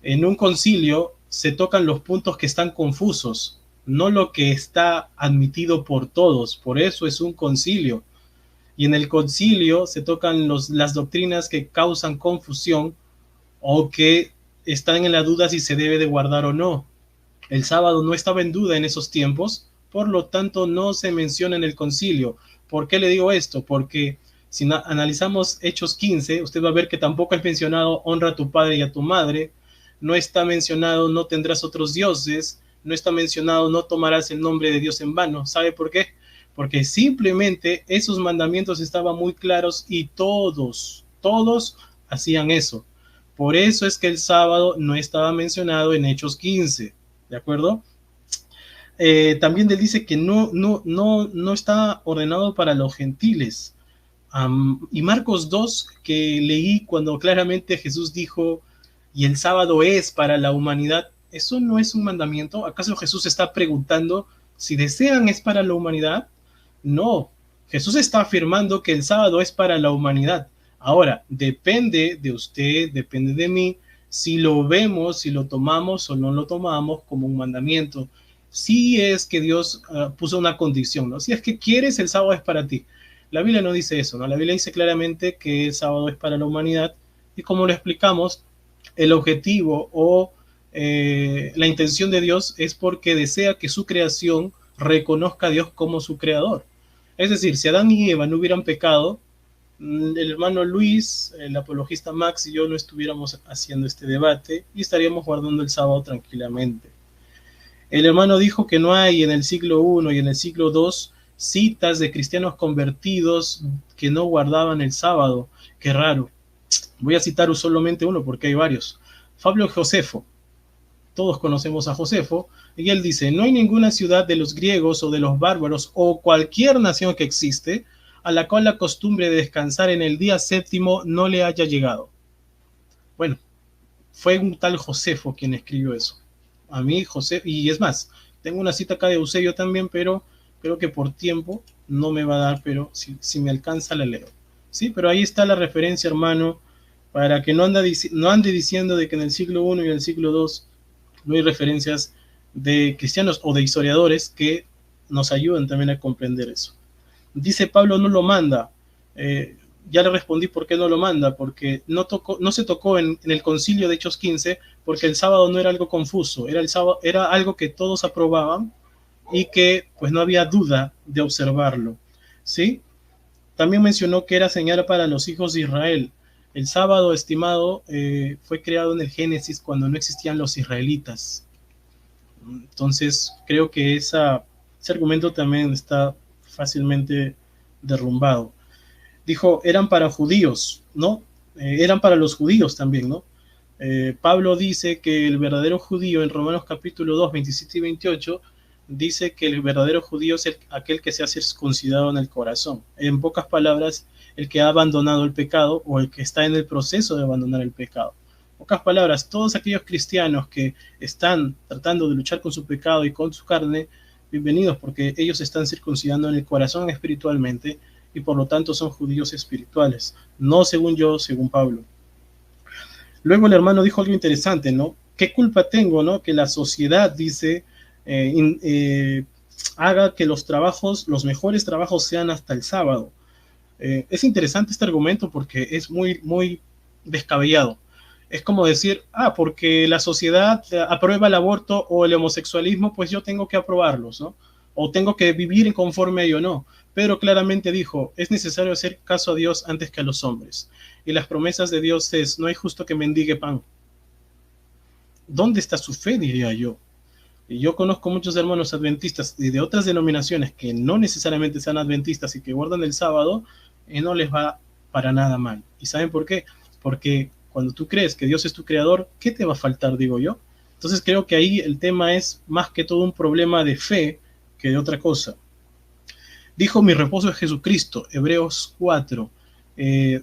en un concilio se tocan los puntos que están confusos, no lo que está admitido por todos. Por eso es un concilio. Y en el concilio se tocan las doctrinas que causan confusión o que están en la duda si se debe de guardar o no. El sábado no estaba en duda en esos tiempos, por lo tanto no se menciona en el concilio. ¿Por qué le digo esto? Porque si analizamos Hechos 15, usted va a ver que tampoco es mencionado honra a tu padre y a tu madre. No está mencionado no tendrás otros dioses, no está mencionado no tomarás el nombre de Dios en vano. ¿Sabe por qué? Porque simplemente esos mandamientos estaban muy claros y todos hacían eso. Por eso es que el sábado no estaba mencionado en Hechos 15, ¿de acuerdo? También él dice que no está ordenado para los gentiles. Y Marcos 2, que leí cuando claramente Jesús dijo y el sábado es para la humanidad, ¿eso no es un mandamiento? ¿Acaso Jesús está preguntando si desean es para la humanidad? No, Jesús está afirmando que el sábado es para la humanidad. Ahora, depende de usted, depende de mí, si lo vemos, si lo tomamos o no lo tomamos como un mandamiento. Si es que Dios puso una condición, ¿no? Si es que quieres, el sábado es para ti. La Biblia no dice eso, ¿no? La Biblia dice claramente que el sábado es para la humanidad y como lo explicamos, el objetivo o la intención de Dios es porque desea que su creación reconozca a Dios como su creador. Es decir, si Adán y Eva no hubieran pecado, el hermano Luis, el apologista Max y yo no estuviéramos haciendo este debate y estaríamos guardando el sábado tranquilamente. El hermano dijo que no hay en el siglo I y en el siglo II citas de cristianos convertidos que no guardaban el sábado. Qué raro. Voy a citar solamente uno porque hay varios. Fabio Josefo. Todos conocemos a Josefo. Y él dice, no hay ninguna ciudad de los griegos o de los bárbaros o cualquier nación que existe a la cual la costumbre de descansar en el día séptimo no le haya llegado. Bueno, fue un tal Josefo quien escribió eso. A mí, José, y es más, tengo una cita acá de Eusebio también, pero creo que por tiempo no me va a dar, pero si me alcanza la leo. Sí, pero ahí está la referencia, hermano, para que no ande diciendo de que en el siglo I y en el siglo II no hay referencias de cristianos o de historiadores que nos ayuden también a comprender eso. Dice Pablo no lo manda. Ya le respondí por qué no lo manda, porque no se tocó en el concilio de Hechos 15, porque el sábado no era algo confuso, era algo que todos aprobaban y que pues no había duda de observarlo, ¿sí? También mencionó que era señal para los hijos de Israel. El sábado, estimado, fue creado en el Génesis cuando no existían los israelitas. Entonces, creo que ese argumento también está fácilmente derrumbado. Dijo, eran para judíos, ¿no? Eran para los judíos también, ¿no? Pablo dice que el verdadero judío, en Romanos capítulo 2, 27 y 28, dice que el verdadero judío es aquel que se ha circuncidado en el corazón. En pocas palabras, el que ha abandonado el pecado o el que está en el proceso de abandonar el pecado. En pocas palabras, todos aquellos cristianos que están tratando de luchar con su pecado y con su carne, bienvenidos, porque ellos están circuncidando en el corazón espiritualmente y por lo tanto son judíos espirituales, no según yo, según Pablo. Luego el hermano dijo algo interesante, ¿no? ¿Qué culpa tengo, no? Que la sociedad, dice, haga que los mejores trabajos sean hasta el sábado. Es interesante este argumento porque es muy, muy descabellado. Es como decir, porque la sociedad aprueba el aborto o el homosexualismo, pues yo tengo que aprobarlos, ¿no? O tengo que vivir conforme a ello, no. Pero claramente dijo, es necesario hacer caso a Dios antes que a los hombres. Y las promesas de Dios es, no hay justo que mendigue pan. ¿Dónde está su fe, diría yo? Y yo conozco muchos hermanos adventistas y de otras denominaciones que no necesariamente sean adventistas y que guardan el sábado y no les va para nada mal. ¿Y saben por qué? Porque cuando tú crees que Dios es tu creador, ¿qué te va a faltar, digo yo? Entonces creo que ahí el tema es más que todo un problema de fe que de otra cosa. Dijo, mi reposo es Jesucristo, Hebreos 4.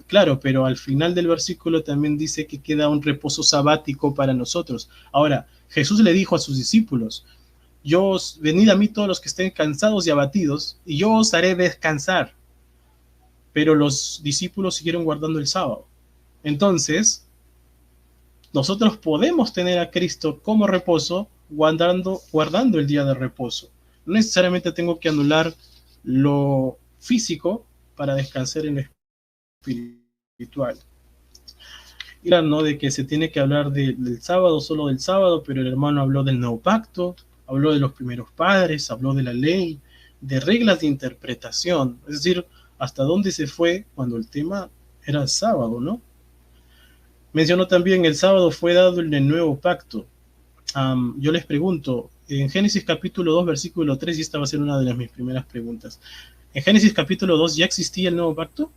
Claro, pero al final del versículo también dice que queda un reposo sabático para nosotros. Ahora, Jesús le dijo a sus discípulos, venid a mí todos los que estén cansados y abatidos, y yo os haré descansar. Pero los discípulos siguieron guardando el sábado. Entonces, nosotros podemos tener a Cristo como reposo guardando el día de reposo. No necesariamente tengo que anular lo físico para descansar en lo espiritual. Y ¿no? De que se tiene que hablar del sábado, solo del sábado, pero el hermano habló del nuevo pacto, habló de los primeros padres, habló de la ley, de reglas de interpretación, es decir, hasta dónde se fue cuando el tema era el sábado, ¿no? Mencionó también el sábado fue dado en el nuevo pacto. Yo les pregunto, en Génesis capítulo 2, versículo 3, y esta va a ser una de mis primeras preguntas. ¿En Génesis capítulo 2 ya existía el nuevo pacto?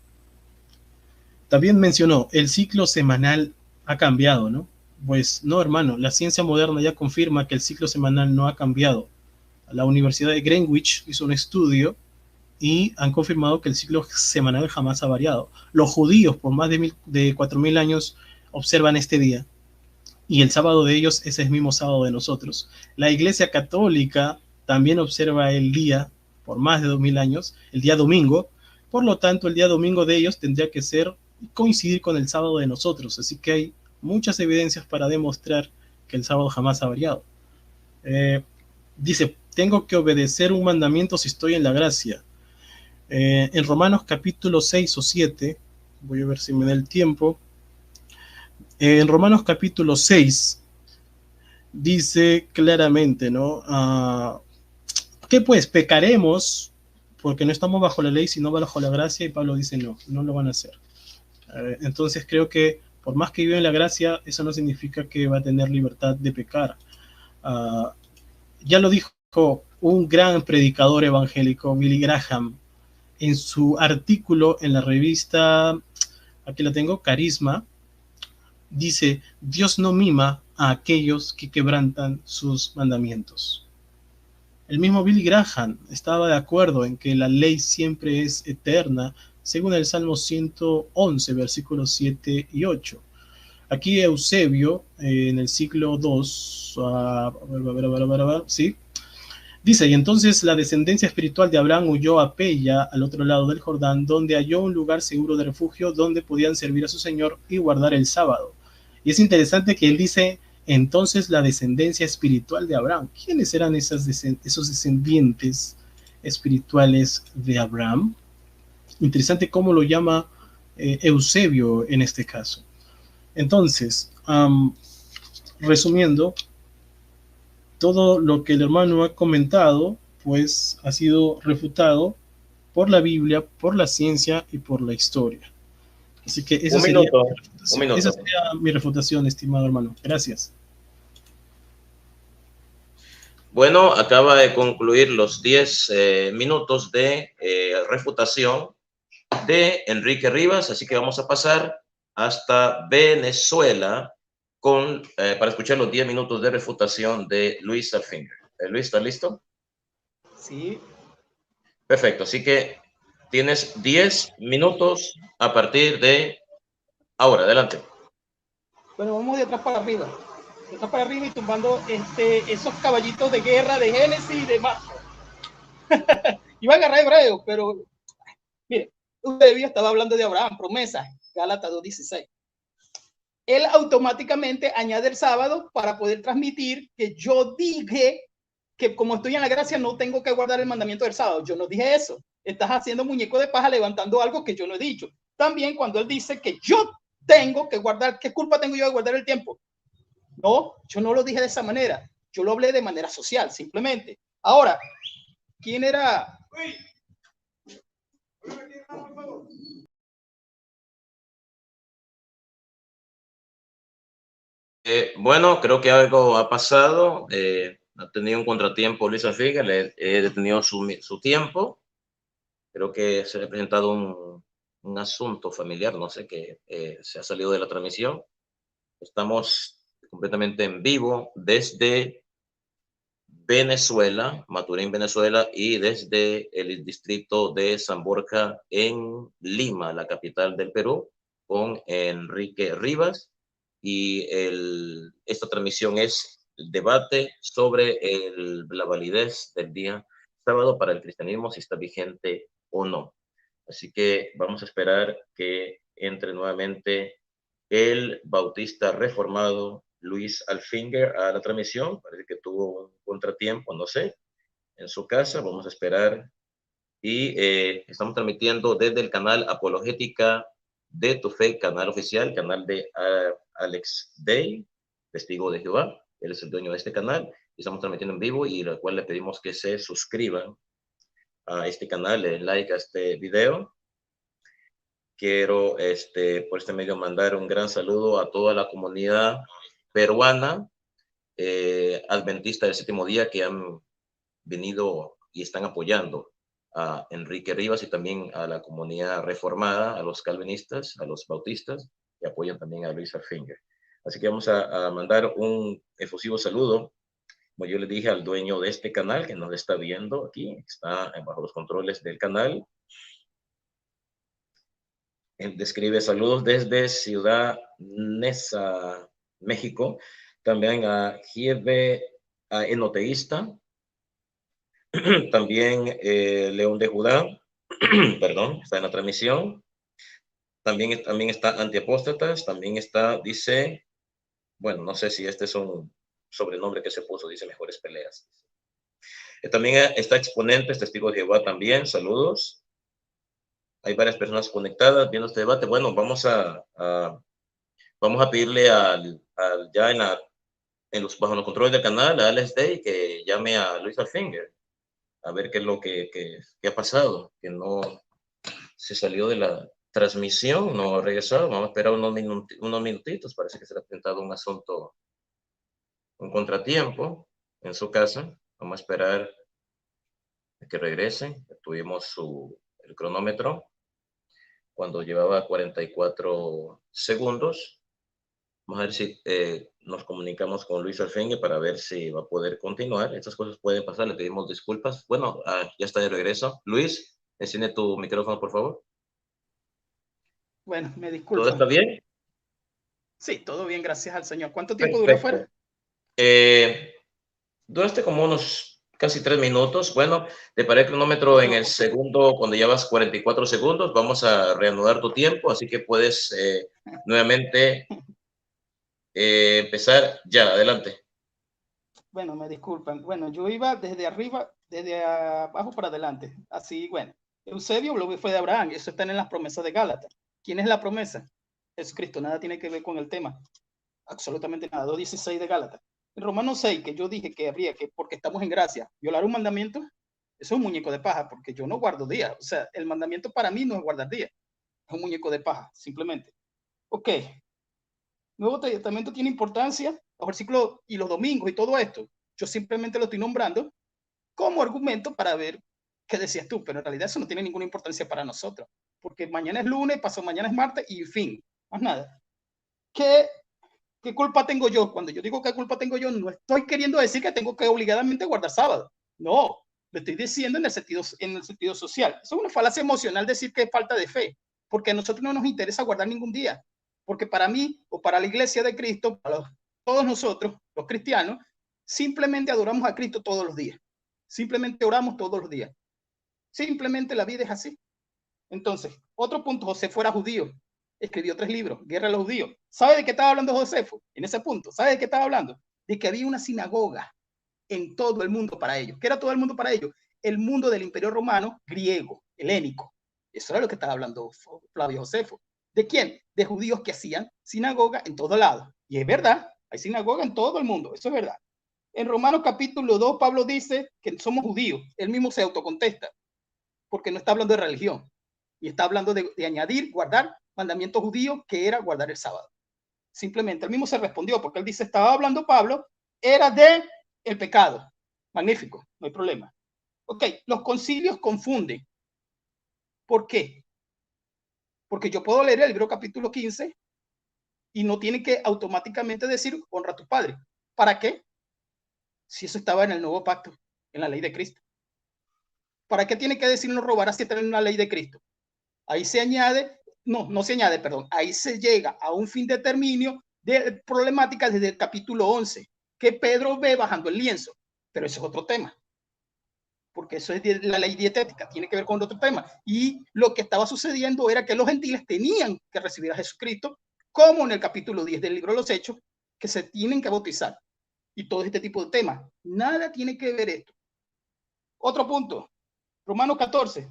También mencionó, el ciclo semanal ha cambiado, ¿no? Pues no, hermano, la ciencia moderna ya confirma que el ciclo semanal no ha cambiado. La Universidad de Greenwich hizo un estudio y han confirmado que el ciclo semanal jamás ha variado. Los judíos, por más de 4.000 años, observan este día. Y el sábado de ellos es el mismo sábado de nosotros. La Iglesia Católica también observa el día, por más de 2.000 años, el día domingo. Por lo tanto, el día domingo de ellos tendría que coincidir con el sábado de nosotros. Así que hay muchas evidencias para demostrar que el sábado jamás ha variado. Dice, tengo que obedecer un mandamiento si estoy en la gracia. En Romanos capítulo 6 o 7, voy a ver si me da el tiempo. En Romanos capítulo 6 dice claramente, ¿no? ¿Qué pues? Pecaremos porque no estamos bajo la ley, sino bajo la gracia, y Pablo dice no lo van a hacer. Entonces creo que por más que viva en la gracia, eso no significa que va a tener libertad de pecar. Ya lo dijo un gran predicador evangélico, Billy Graham, en su artículo en la revista, aquí la tengo, Carisma. Dice, Dios no mima a aquellos que quebrantan sus mandamientos. El mismo Billy Graham estaba de acuerdo en que la ley siempre es eterna, según el Salmo 111, versículos 7 y 8. Aquí Eusebio, en el siglo II, ¿sí? Dice, y entonces la descendencia espiritual de Abraham huyó a Peya, al otro lado del Jordán, donde halló un lugar seguro de refugio donde podían servir a su Señor y guardar el sábado. Y es interesante que él dice, entonces la descendencia espiritual de Abraham. ¿Quiénes eran esos descendientes espirituales de Abraham? Interesante cómo lo llama Eusebio en este caso. Entonces, resumiendo, todo lo que el hermano ha comentado, pues ha sido refutado por la Biblia, por la ciencia y por la historia. Así que esa sería mi refutación. Esa sería mi refutación, estimado hermano. Gracias. Bueno, acaba de concluir los 10 minutos de refutación de Enrique Rivas, así que vamos a pasar hasta Venezuela para escuchar los 10 minutos de refutación de Luis Alfinger. Luis, ¿estás listo? Sí. Perfecto, así que tienes 10 minutos a partir de ahora. Adelante. Bueno, vamos de atrás para arriba. De atrás para arriba y tumbando esos caballitos de guerra de Génesis y demás. Iba a agarrar hebreo, pero mire, usted estaba hablando de Abraham, promesa, Gálatas 2:16. Él automáticamente añade el sábado para poder transmitir que yo dije que como estoy en la gracia no tengo que guardar el mandamiento del sábado. Yo no dije eso. Estás haciendo muñeco de paja levantando algo que yo no he dicho. También cuando él dice que yo tengo que guardar, ¿qué culpa tengo yo de guardar el tiempo? No, yo no lo dije de esa manera. Yo lo hablé de manera social, simplemente. Ahora, ¿quién era? Bueno, creo que algo ha pasado. Ha tenido un contratiempo Luis Alfinger, le he detenido su tiempo. Creo que se le ha presentado un asunto familiar, no sé, que se ha salido de la transmisión. Estamos completamente en vivo desde Venezuela, Maturín, Venezuela, y desde el distrito de San Borja en Lima, la capital del Perú, con Enrique Rivas. Y esta transmisión es el debate sobre la validez del día sábado para el cristianismo, si está vigente o no. Así que vamos a esperar que entre nuevamente el bautista reformado Luis Alfinger a la transmisión. Parece que tuvo un contratiempo, no sé, en su casa. Vamos a esperar. Y estamos transmitiendo desde el canal Apologética de tu Fe, canal oficial, canal de Alex Day, testigo de Jehová. Él es el dueño de este canal. Y estamos transmitiendo en vivo y al cual le pedimos que se suscriban a este canal, le den like a este video. Quiero por este medio mandar un gran saludo a toda la comunidad peruana, adventista del séptimo día, que han venido y están apoyando a Enrique Rivas y también a la comunidad reformada, a los calvinistas, a los bautistas, que apoyan también a Luis Alfinger. Así que vamos a mandar un efusivo saludo, como yo le dije, al dueño de este canal que nos está viendo aquí, está bajo los controles del canal. Describe saludos desde Ciudad Neza, México. También a Gieve, a Enoteísta. También León de Judá, perdón, está en la transmisión. También está Antiapóstatas. También está, dice, bueno, no sé si este es un sobrenombre que se puso, dice Mejores Peleas. También está Exponentes, Testigos de Jehová también, saludos. Hay varias personas conectadas viendo este debate. Bueno, vamos a pedirle ya bajo los controles del canal, a Alex Day, que llame a Luis Alfinger, a ver qué es lo que ha pasado, que no se salió de la transmisión, no ha regresado. Vamos a esperar unos minutitos, parece que se le ha presentado un asunto, un contratiempo en su casa. Vamos a esperar a que regrese. Tuvimos el cronómetro cuando llevaba 44 segundos. Vamos a ver si nos comunicamos con Luis Alfinger para ver si va a poder continuar. Estas cosas pueden pasar, le pedimos disculpas. Bueno, ya está de regreso. Luis, enciende tu micrófono, por favor. Bueno, me disculpo. ¿Todo está bien? Sí, todo bien, gracias al Señor. ¿Cuánto tiempo duró fuera? Duraste como unos casi 3 minutos. Bueno, te paré el cronómetro en el segundo, cuando ya vas 44 segundos, vamos a reanudar tu tiempo, así que puedes nuevamente empezar ya, adelante. Bueno, me disculpan. Bueno, yo iba desde arriba, desde abajo para adelante. Así, bueno. Eusebio lo que fue de Abraham. Eso está en las promesas de Gálatas. ¿Quién es la promesa? Jesucristo. Nada tiene que ver con el tema. Absolutamente nada. 2:16 de Gálatas. En Romanos 6, que yo dije que habría que, porque estamos en gracia, violar un mandamiento, eso es un muñeco de paja, porque yo no guardo días. O sea, el mandamiento para mí no es guardar días. Es un muñeco de paja, simplemente. Ok. Nuevo Testamento tiene importancia, los versículos y los domingos y todo esto. Yo simplemente lo estoy nombrando como argumento para ver qué decías tú, pero en realidad eso no tiene ninguna importancia para nosotros, porque mañana es lunes, pasado mañana es martes y fin, más nada. ¿Qué culpa tengo yo? Cuando yo digo qué culpa tengo yo, no estoy queriendo decir que tengo que obligadamente guardar sábado. No, lo estoy diciendo en el sentido social. Eso es una falacia emocional decir que es falta de fe, porque a nosotros no nos interesa guardar ningún día. Porque para mí o para la iglesia de Cristo, para todos nosotros, los cristianos, simplemente adoramos a Cristo todos los días. Simplemente oramos todos los días. Simplemente la vida es así. Entonces, otro punto, Josefo era judío. Escribió 3 libros, Guerra a los Judíos. ¿Sabe de qué estaba hablando Josefo? En ese punto, ¿sabe de qué estaba hablando? De que había una sinagoga en todo el mundo para ellos. ¿Qué era todo el mundo para ellos? El mundo del Imperio Romano griego, helénico. Eso era lo que estaba hablando Flavio Josefo. ¿De quién? De judíos que hacían sinagoga en todo lado. Y es verdad, hay sinagoga en todo el mundo, eso es verdad. En Romanos capítulo 2, Pablo dice que somos judíos. Él mismo se autocontesta, porque no está hablando de religión. Y está hablando de añadir, guardar mandamientos judíos, que era guardar el sábado. Simplemente, él mismo se respondió, porque él dice, estaba hablando Pablo, era de el pecado. Magnífico, no hay problema. Ok, los concilios confunden. ¿Por qué? Porque yo puedo leer el libro capítulo 15 y no tiene que automáticamente decir honra a tu padre. ¿Para qué? Si eso estaba en el nuevo pacto, en la ley de Cristo. ¿Para qué tiene que decir no robarás si está en una ley de Cristo? Ahí se añade, no se añade, perdón, ahí se llega a un fin determinio de problemática desde el capítulo 11, que Pedro ve bajando el lienzo, pero eso es otro tema, porque eso es de la ley dietética, tiene que ver con otro tema, y lo que estaba sucediendo era que los gentiles tenían que recibir a Jesucristo, como en el capítulo 10 del libro de los Hechos, que se tienen que bautizar, y todo este tipo de temas, nada tiene que ver esto. Otro punto, Romanos 14.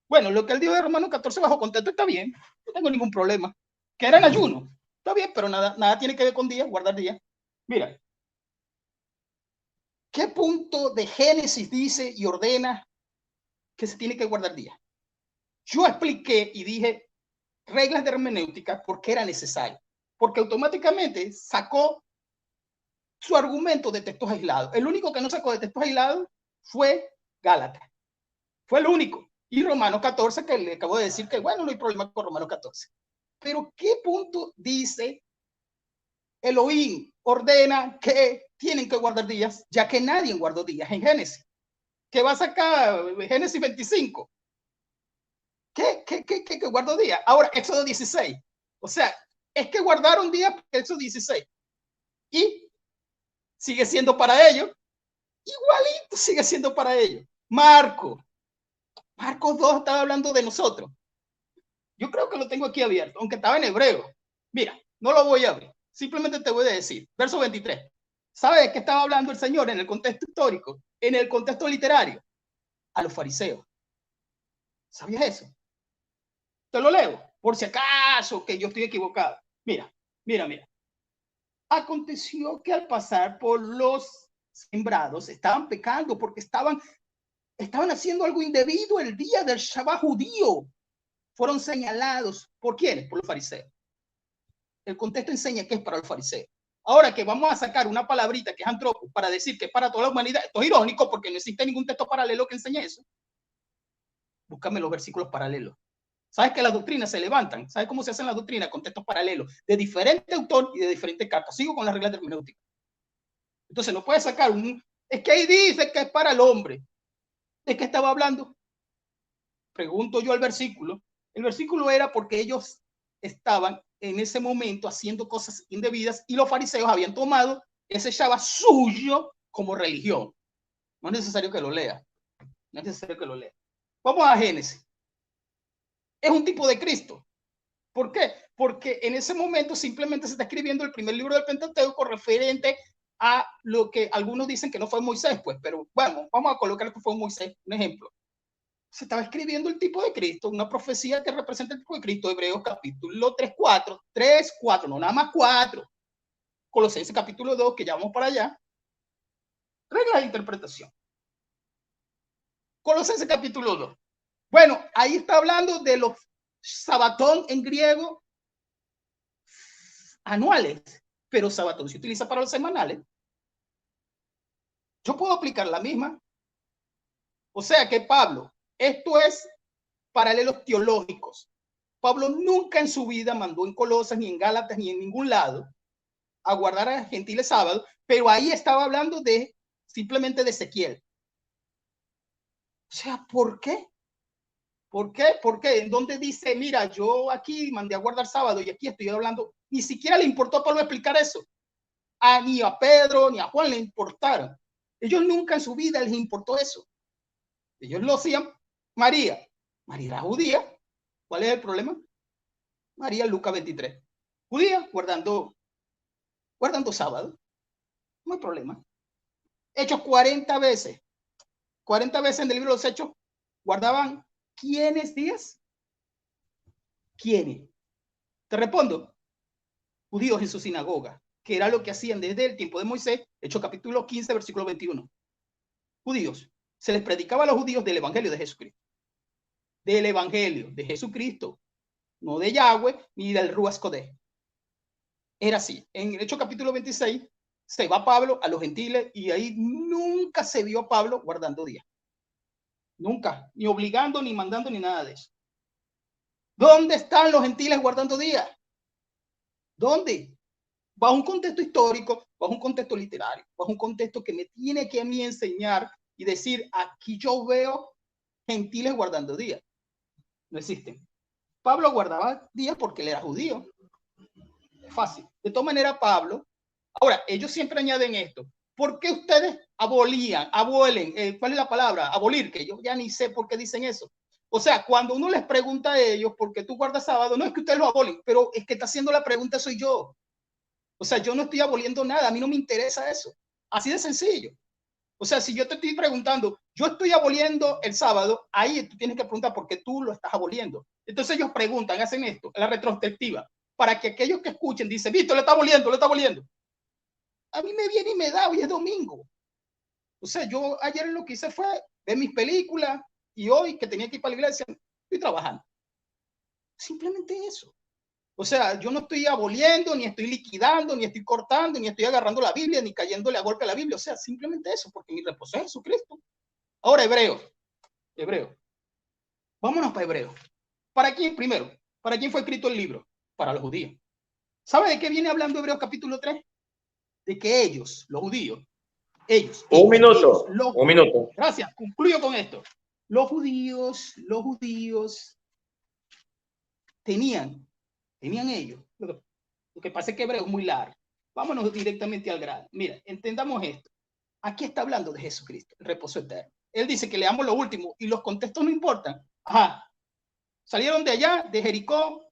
Bueno, lo que él dijo de Romanos 14 bajo contexto está bien, no tengo ningún problema. Que era en ayuno, está bien, pero nada tiene que ver con días, guardar días. Mira, ¿qué punto de Génesis dice y ordena que se tiene que guardar días? Yo expliqué y dije reglas de hermenéutica porque era necesario, porque automáticamente sacó su argumento de textos aislados. El único que no sacó de textos aislados fue Gálatas. Fue el único. Y Romanos 14, que le acabo de decir que, bueno, no hay problema con Romanos 14. Pero, ¿qué punto dice Elohim ordena que tienen que guardar días, ya que nadie guardó días en Génesis? ¿Qué va a sacar Génesis 25? ¿Qué guardó días? Ahora, Éxodo 16. O sea, es que guardaron días Éxodo 16. Y sigue siendo para ellos. Igualito sigue siendo para ellos. Marcos 2 estaba hablando de nosotros. Yo creo que lo tengo aquí abierto, aunque estaba en hebreo. Mira, no lo voy a abrir. Simplemente te voy a decir. Verso 23. ¿Sabes de qué estaba hablando el Señor en el contexto histórico? En el contexto literario. A los fariseos. ¿Sabías eso? Te lo leo, por si acaso que yo estoy equivocado. Mira. Aconteció que al pasar por los sembrados estaban pecando porque estaban haciendo algo indebido el día del Shabbat judío. Fueron señalados. ¿Por quiénes? Por los fariseos. El contexto enseña que es para los fariseos. Ahora que vamos a sacar una palabrita que es antropo para decir que es para toda la humanidad, esto es irónico porque no existe ningún texto paralelo que enseñe eso. Búscame los versículos paralelos. ¿Sabes que las doctrinas se levantan? ¿Sabes cómo se hacen las doctrinas con textos paralelos de diferente autor y de diferentes cartas? Sigo con las reglas de hermenéutica. Entonces no puedes sacar es que ahí dice que es para el hombre. ¿De qué estaba hablando? Pregunto yo al versículo. El versículo era porque ellos estaban en ese momento haciendo cosas indebidas y los fariseos habían tomado ese Shabbat suyo como religión. No es necesario que lo lea. No es necesario que lo lea. Vamos a Génesis. Es un tipo de Cristo. ¿Por qué? Porque en ese momento simplemente se está escribiendo el primer libro del Pentateuco referente a lo que algunos dicen que no fue Moisés, pues, pero bueno, vamos a colocar que fue Moisés, un ejemplo. Se estaba escribiendo el tipo de Cristo, una profecía que representa el tipo de Cristo, Hebreos capítulo 3:4, no nada más 4. Colosenses capítulo 2, que ya vamos para allá. Regla de interpretación. Colosenses capítulo 2. Bueno, ahí está hablando de los sabatón en griego anuales, pero sabatón se utiliza para los semanales. Yo puedo aplicar la misma. O sea que Pablo, esto es paralelos teológicos. Pablo nunca en su vida mandó en Colosas, ni en Gálatas, ni en ningún lado a guardar a gentiles sábados, pero ahí estaba hablando de simplemente de Ezequiel. O sea, ¿por qué? ¿Por qué? ¿Por qué? ¿En dónde dice, mira, yo aquí mandé a guardar sábado y aquí estoy hablando? Ni siquiera le importó a Pablo explicar eso. Ni a Pedro ni a Juan le importaron. Ellos nunca en su vida les importó eso. Ellos lo hacían. María era judía. ¿Cuál es el problema? María, Lucas 23. Judía, guardando sábado. No hay problema. Hechos 40 veces. 40 veces en el libro de los Hechos guardaban ¿quiénes días? ¿Quiénes? Te respondo. Judíos en su sinagoga, que era lo que hacían desde el tiempo de Moisés, Hechos capítulo 15, versículo 21. Judíos. Se les predicaba a los judíos del evangelio de Jesucristo. Del evangelio de Jesucristo. No de Yahweh ni del Ruach Kodeh. Era así. En Hechos capítulo 26 se va Pablo a los gentiles y ahí nunca se vio a Pablo guardando días. Nunca. Ni obligando, ni mandando, ni nada de eso. ¿Dónde están los gentiles guardando días? ¿Dónde? Bajo un contexto histórico, bajo un contexto literario, bajo un contexto que me tiene que a mí enseñar y decir, aquí yo veo gentiles guardando días. No existen. Pablo guardaba días porque él era judío. Es fácil. De todas maneras, Pablo, ahora, ellos siempre añaden esto. ¿Por qué ustedes abolen? ¿Cuál es la palabra? Abolir, que yo ya ni sé por qué dicen eso. O sea, cuando uno les pregunta a ellos por qué tú guardas sábado, no es que ustedes lo abolen, pero es que está haciendo la pregunta soy yo. O sea, yo no estoy aboliendo nada, a mí no me interesa eso. Así de sencillo. O sea, si yo te estoy preguntando, yo estoy aboliendo el sábado, ahí tú tienes que preguntar por qué tú lo estás aboliendo. Entonces ellos preguntan, hacen esto, la retrospectiva, para que aquellos que escuchen dicen, Víctor, lo está aboliendo, lo está aboliendo. A mí me viene y me da, hoy es domingo. O sea, yo ayer lo que hice fue ver mis películas y hoy que tenía que ir para la iglesia, estoy trabajando. Simplemente eso. O sea, yo no estoy aboliendo, ni estoy liquidando, ni estoy cortando, ni estoy agarrando la Biblia, ni cayéndole a golpe a la Biblia. O sea, simplemente eso, porque mi reposo es Jesucristo. Ahora, Hebreo. Vámonos para Hebreo. ¿Para quién primero? ¿Para quién fue escrito el libro? Para los judíos. ¿Sabe de qué viene hablando Hebreos capítulo 3? De que ellos, los judíos, Un minuto. Gracias, concluyo con esto. Los judíos tenían ellos. Lo que pasa es que Hebreo es muy largo. Vámonos directamente al grano. Mira, entendamos esto. Aquí está hablando de Jesucristo, el reposo eterno. Él dice que leamos lo último y los contextos no importan. Ajá. Salieron de allá, de Jericó,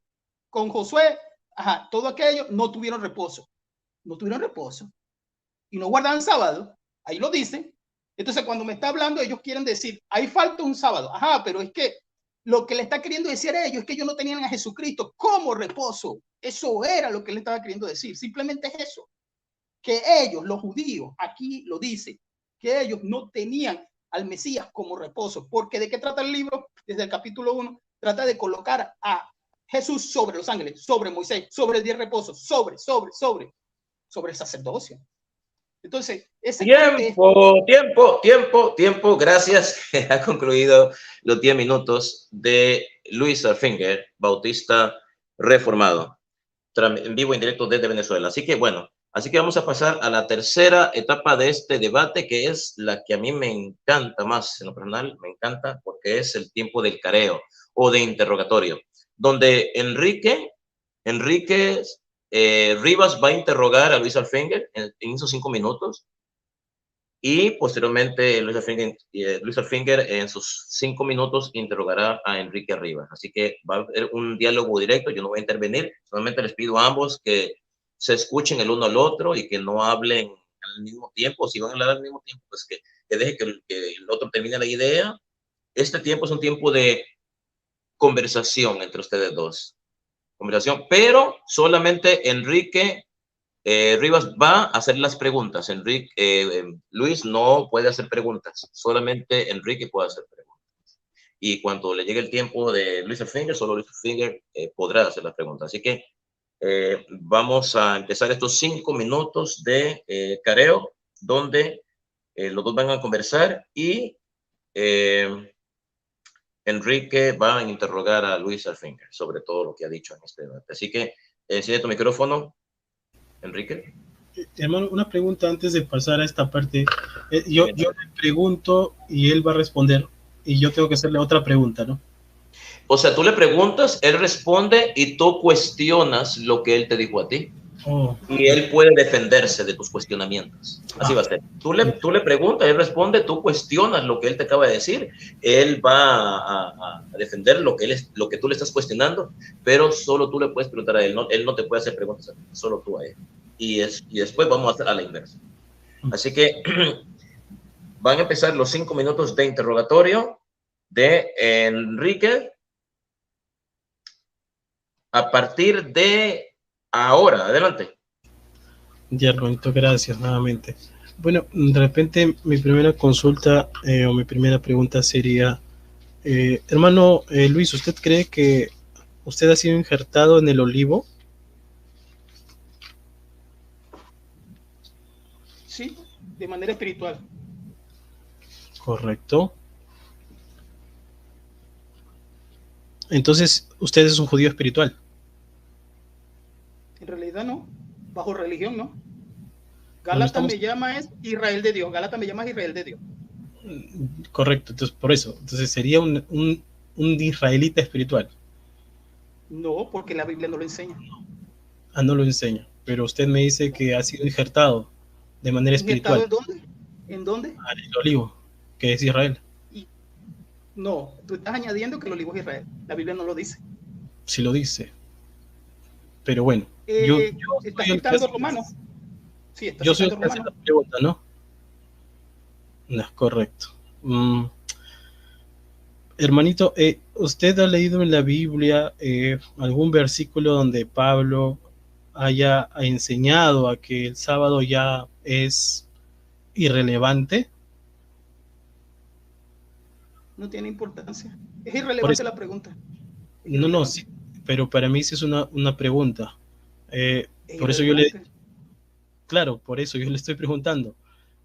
con Josué. Ajá. Todo aquello, no tuvieron reposo. Y no guardaban sábado. Ahí lo dicen. Entonces, cuando me está hablando, ellos quieren decir, ahí falta un sábado. Ajá, pero es que lo que le está queriendo decir a ellos es que ellos no tenían a Jesucristo como reposo. Eso era lo que le estaba queriendo decir. Simplemente es eso. Que ellos, los judíos, aquí lo dice, que ellos no tenían al Mesías como reposo. Porque ¿de qué trata el libro? Desde el capítulo 1, trata de colocar a Jesús sobre los ángeles, sobre Moisés, sobre el día de reposo, sobre el sacerdocio. Entonces, ese tiempo. Gracias. Ha concluido los 10 minutos de Luis Alfinger, bautista reformado, en vivo en directo desde Venezuela. Así que vamos a pasar a la tercera etapa de este debate, que es la que a mí me encanta más, en lo personal, me encanta porque es el tiempo del careo o de interrogatorio, donde Enrique Rivas va a interrogar a Luis Alfinger en esos 5 minutos y posteriormente Luis Alfinger en sus 5 minutos interrogará a Enrique Rivas. Así que va a haber un diálogo directo, yo no voy a intervenir, solamente les pido a ambos que se escuchen el uno al otro y que no hablen al mismo tiempo. Si van a hablar al mismo tiempo, pues que deje que el otro termine la idea. Este tiempo es un tiempo de conversación entre ustedes dos, conversación, pero solamente Enrique Rivas va a hacer las preguntas. Luis no puede hacer preguntas, solamente Enrique puede hacer preguntas. Y cuando le llegue el tiempo de Luis Alfinger, solo Luis Alfinger podrá hacer las preguntas. Así que vamos a empezar estos 5 minutos de careo, donde los dos van a conversar y Enrique va a interrogar a Luis Alfinger sobre todo lo que ha dicho en este debate. Así que enciende tu micrófono, Enrique. Hermano, una pregunta antes de pasar a esta parte. Yo le pregunto y él va a responder y yo tengo que hacerle otra pregunta, ¿no? O sea, tú le preguntas, él responde y tú cuestionas lo que él te dijo a ti. Oh. Y él puede defenderse de tus cuestionamientos. Así va a ser. Tú le preguntas, él responde, tú cuestionas lo que él te acaba de decir, él va a defender lo que tú le estás cuestionando, pero solo tú le puedes preguntar a él, él no te puede hacer preguntas a ti, solo tú a él. Y después vamos a hacer a la inversa. Así que van a empezar los 5 minutos de interrogatorio de Enrique a partir de ahora. Adelante. Ya, hermanito, gracias nuevamente. Bueno, de repente mi primera consulta o mi primera pregunta sería, hermano Luis, ¿usted cree que usted ha sido injertado en el olivo? Sí, de manera espiritual. Correcto. Entonces, usted es un judío espiritual. En realidad no, bajo religión no. Gálatas me llama es Israel de Dios, Gálatas me llama Israel de Dios. Correcto, entonces por eso, entonces sería un israelita espiritual. No, porque la Biblia no lo enseña. Ah, no lo enseña, pero usted me dice que ha sido injertado de manera espiritual. ¿Injertado en dónde? ¿En dónde? Ah, el olivo, que es Israel. No, tú estás añadiendo que el olivo es Israel. La Biblia no lo dice. Sí lo dice. Pero bueno, ¿estás citando Romanos? Sí, estás yo soy el citando que hace la pregunta, ¿no? No es correcto. Hermanito, ¿usted ha leído en la Biblia algún versículo donde Pablo haya enseñado a que el sábado ya es irrelevante? No tiene importancia. Es irrelevante la pregunta. No, sí, pero para mí sí es una pregunta. Por eso yo claro, por eso yo le estoy preguntando.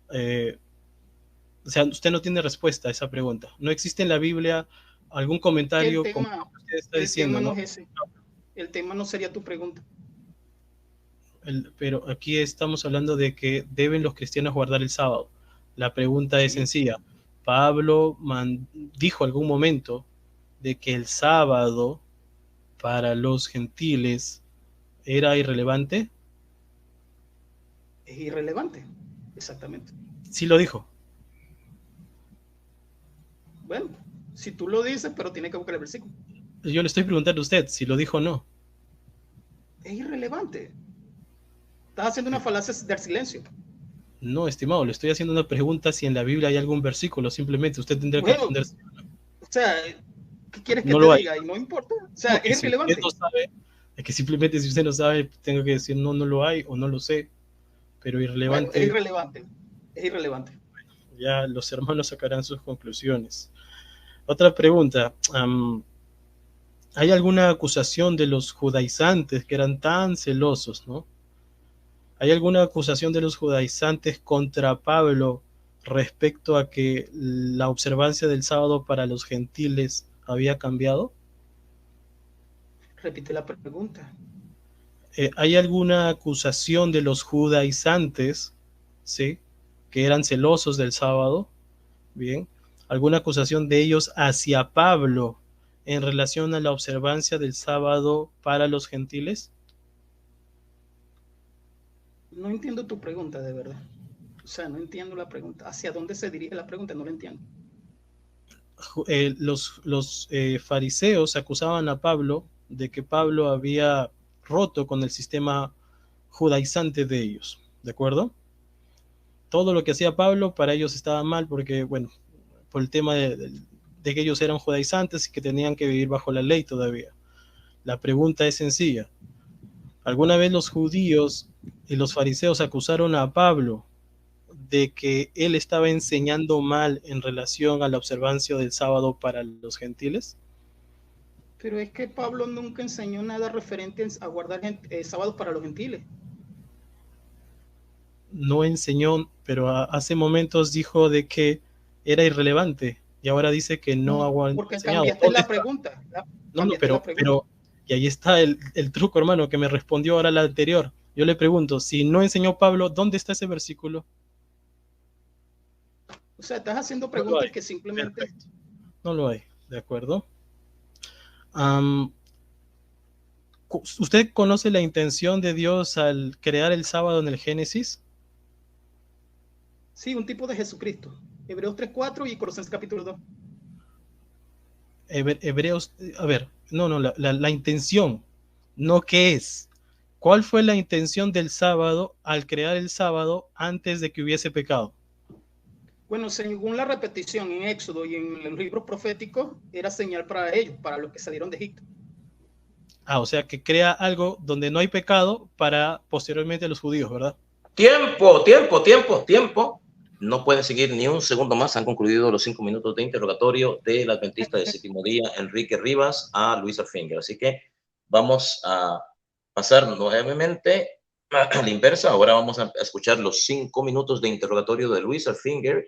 O sea, usted no tiene respuesta a esa pregunta. No existe en la Biblia algún comentario como usted está diciendo, tema ¿no? No es ese. El tema no sería tu pregunta. Pero aquí estamos hablando de que deben los cristianos guardar el sábado. La pregunta es sencilla. ¿Pablo dijo algún momento de que el sábado para los gentiles era irrelevante? Es irrelevante, exactamente. Sí lo dijo. Bueno, si tú lo dices, pero tiene que buscar el versículo. Yo le estoy preguntando a usted si lo dijo o no. Es irrelevante. Estás haciendo una falacia del silencio. No, estimado, le estoy haciendo una pregunta si en la Biblia hay algún versículo. Simplemente usted tendría que responder. O sea, ¿qué quieres que te diga? Y no importa. O sea, es irrelevante. Si usted no sabe, es que simplemente si usted no sabe, tengo que decir no lo hay o no lo sé. Pero irrelevante. Bueno, es irrelevante. Es irrelevante. Bueno, ya los hermanos sacarán sus conclusiones. Otra pregunta. ¿Hay alguna acusación de los judaizantes que eran tan celosos, no? ¿Hay alguna acusación de los judaizantes contra Pablo respecto a que la observancia del sábado para los gentiles había cambiado? Repite la pregunta. ¿Hay alguna acusación de los judaizantes, sí, que eran celosos del sábado? Bien. ¿Alguna acusación de ellos hacia Pablo en relación a la observancia del sábado para los gentiles? No entiendo tu pregunta, de verdad. O sea, no entiendo la pregunta. ¿Hacia dónde se dirige la pregunta? No la entiendo. Los fariseos acusaban a Pablo de que Pablo había roto con el sistema judaizante de ellos, ¿de acuerdo? Todo lo que hacía Pablo para ellos estaba mal porque, bueno, por el tema de que ellos eran judaizantes y que tenían que vivir bajo la ley todavía. La pregunta es sencilla. ¿Alguna vez los judíos y los fariseos acusaron a Pablo de que él estaba enseñando mal en relación a la observancia del sábado para los gentiles? Pero es que Pablo nunca enseñó nada referente a guardar sábados para los gentiles. No enseñó, pero hace momentos dijo de que era irrelevante y ahora dice que no ha porque enseñado. cambiaste la pregunta. No, pero y ahí está el truco, hermano, que me respondió ahora la anterior. Yo le pregunto, si no enseñó Pablo, ¿dónde está ese versículo? O sea, estás haciendo preguntas que simplemente... Perfecto. No lo hay, ¿de acuerdo? ¿Usted conoce la intención de Dios al crear el sábado en el Génesis? Sí, un tipo de Jesucristo. Hebreos 3:4 y Colosenses capítulo 2. Hebreos, a ver, la intención, no qué es. ¿Cuál fue la intención del sábado al crear el sábado antes de que hubiese pecado? Bueno, según la repetición en Éxodo y en los libros proféticos, era señal para ellos, para los que salieron de Egipto. O sea que crea algo donde no hay pecado para posteriormente los judíos, ¿verdad? Tiempo. No pueden seguir ni un segundo más. Han concluido los 5 minutos de interrogatorio del adventista de séptimo día, Enrique Rivas, a Luis Alfinger. Así que vamos a pasar nuevamente a la inversa. Ahora vamos a escuchar los 5 minutos de interrogatorio de Luis Alfinger,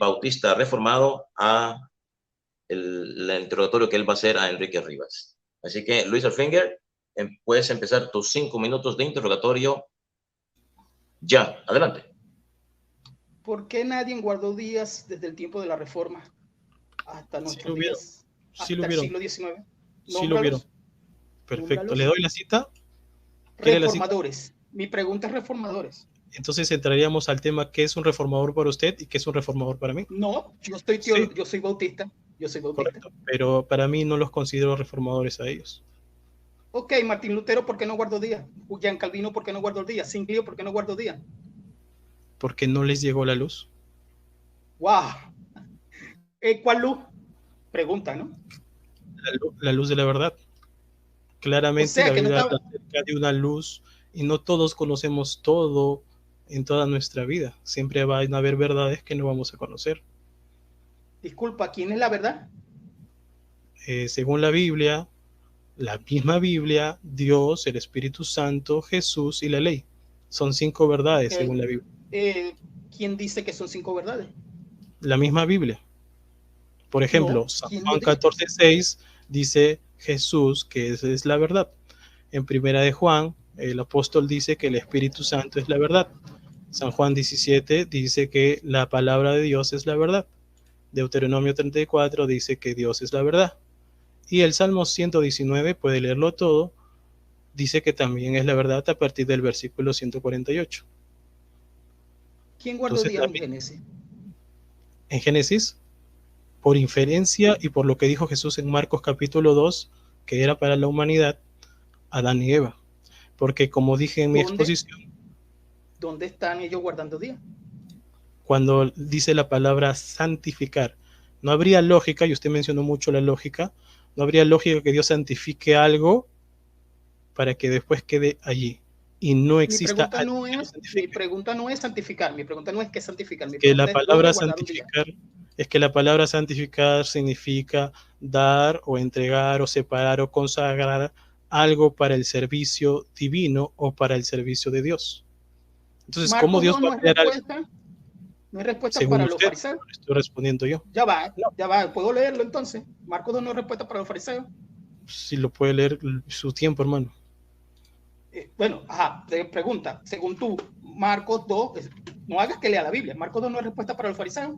bautista reformado, a el interrogatorio que él va a hacer a Enrique Rivas. Así que, Luis Alfinger, puedes empezar tus 5 minutos de interrogatorio ya. Adelante. ¿Por qué nadie guardó días desde el tiempo de la Reforma hasta nuestros días? Sí lo vieron. Siglo XIX. Sí lo vieron. Perfecto. ¿Le doy la cita? Reformadores. Mi pregunta es reformadores. Entonces entraríamos al tema, ¿qué es un reformador para usted y qué es un reformador para mí? No, yo soy bautista. Correcto, pero para mí no los considero reformadores a ellos. Ok, Martín Lutero, ¿por qué no guardó día? Jean Calvino, ¿por qué no guardó día? Singlio, ¿por qué no guardó día? Porque no les llegó la luz. ¡Wow! ¿Cuál luz? Pregunta, ¿no? La luz de la verdad. Claramente, o sea, la Biblia habla acerca de una luz y no todos conocemos todo en toda nuestra vida. Siempre van a haber verdades que no vamos a conocer. Disculpa, ¿quién es la verdad? Según la Biblia, la misma Biblia, Dios, el Espíritu Santo, Jesús y la ley. Son 5 verdades según la Biblia. ¿Quién dice que son 5 verdades? La misma Biblia. Por ejemplo, San Juan 14:6 dice Jesús que esa es la verdad. En Primera de Juan, el apóstol dice que el Espíritu Santo es la verdad. San Juan 17 dice que la palabra de Dios es la verdad. Deuteronomio 34 dice que Dios es la verdad. Y el Salmo 119, puede leerlo todo, dice que también es la verdad a partir del versículo 148. ¿Quién guardó días en Génesis? En Génesis, por inferencia y por lo que dijo Jesús en Marcos capítulo 2, que era para la humanidad, Adán y Eva. Porque como dije en mi exposición, ¿dónde están ellos guardando días? Cuando dice la palabra santificar, no habría lógica, y usted mencionó mucho la lógica, no habría lógica que Dios santifique algo para que después quede allí y no exista. Mi pregunta no es santificar, mi pregunta no es qué santificar. Que la palabra santificar es que la palabra santificar significa dar o entregar o separar o consagrar algo para el servicio divino o para el servicio de Dios. Entonces, Marcos, ¿cómo Dios va a crear algo? No hay respuesta para los fariseos. Estoy respondiendo yo. Ya va, ¿puedo leerlo entonces? Marcos 2 no hay respuesta para los fariseos. Sí, lo puede leer su tiempo, hermano. Bueno, pregunta, según tú, Marcos 2, no hagas que lea la Biblia, Marcos 2 no hay respuesta para los fariseos.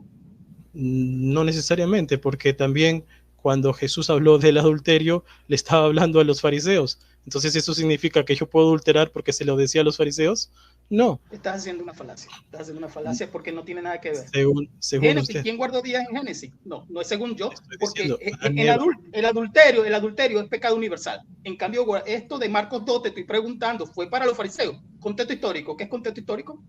No necesariamente, porque también cuando Jesús habló del adulterio, le estaba hablando a los fariseos, Entonces, ¿eso significa que yo puedo adulterar porque se lo decía a los fariseos? No. Estás haciendo una falacia porque no tiene nada que ver. Según Génesis, usted. ¿quién guardó días en Génesis? No, no es según yo, Estoy porque diciendo, el adulterio es pecado universal. En cambio, esto de Marcos 2, te estoy preguntando, ¿fue para los fariseos? Contexto histórico. ¿Qué es contexto histórico?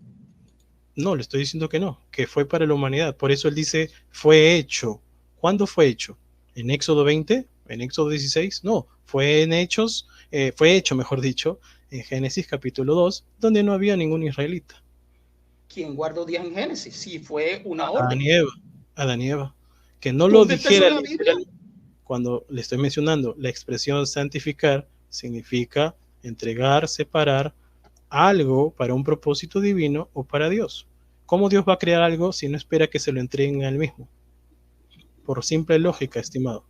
No, le estoy diciendo que no, que fue para la humanidad. Por eso él dice, fue hecho. ¿Cuándo fue hecho? ¿En Éxodo 20? ¿En Éxodo 16? No, fue en Hechos, fue hecho, mejor dicho, en Génesis capítulo 2, donde no había ningún israelita. ¿Quién guardó días en Génesis? Sí, fue una Adán orden. y Eva, Adán y Eva. Que no lo ¿Dónde está eso dijera en la Biblia? cuando le estoy mencionando la expresión santificar, significa entregar, separar algo para un propósito divino o para Dios. ¿Cómo Dios va a crear algo si no espera que se lo entreguen a él mismo? Por simple lógica, estimado.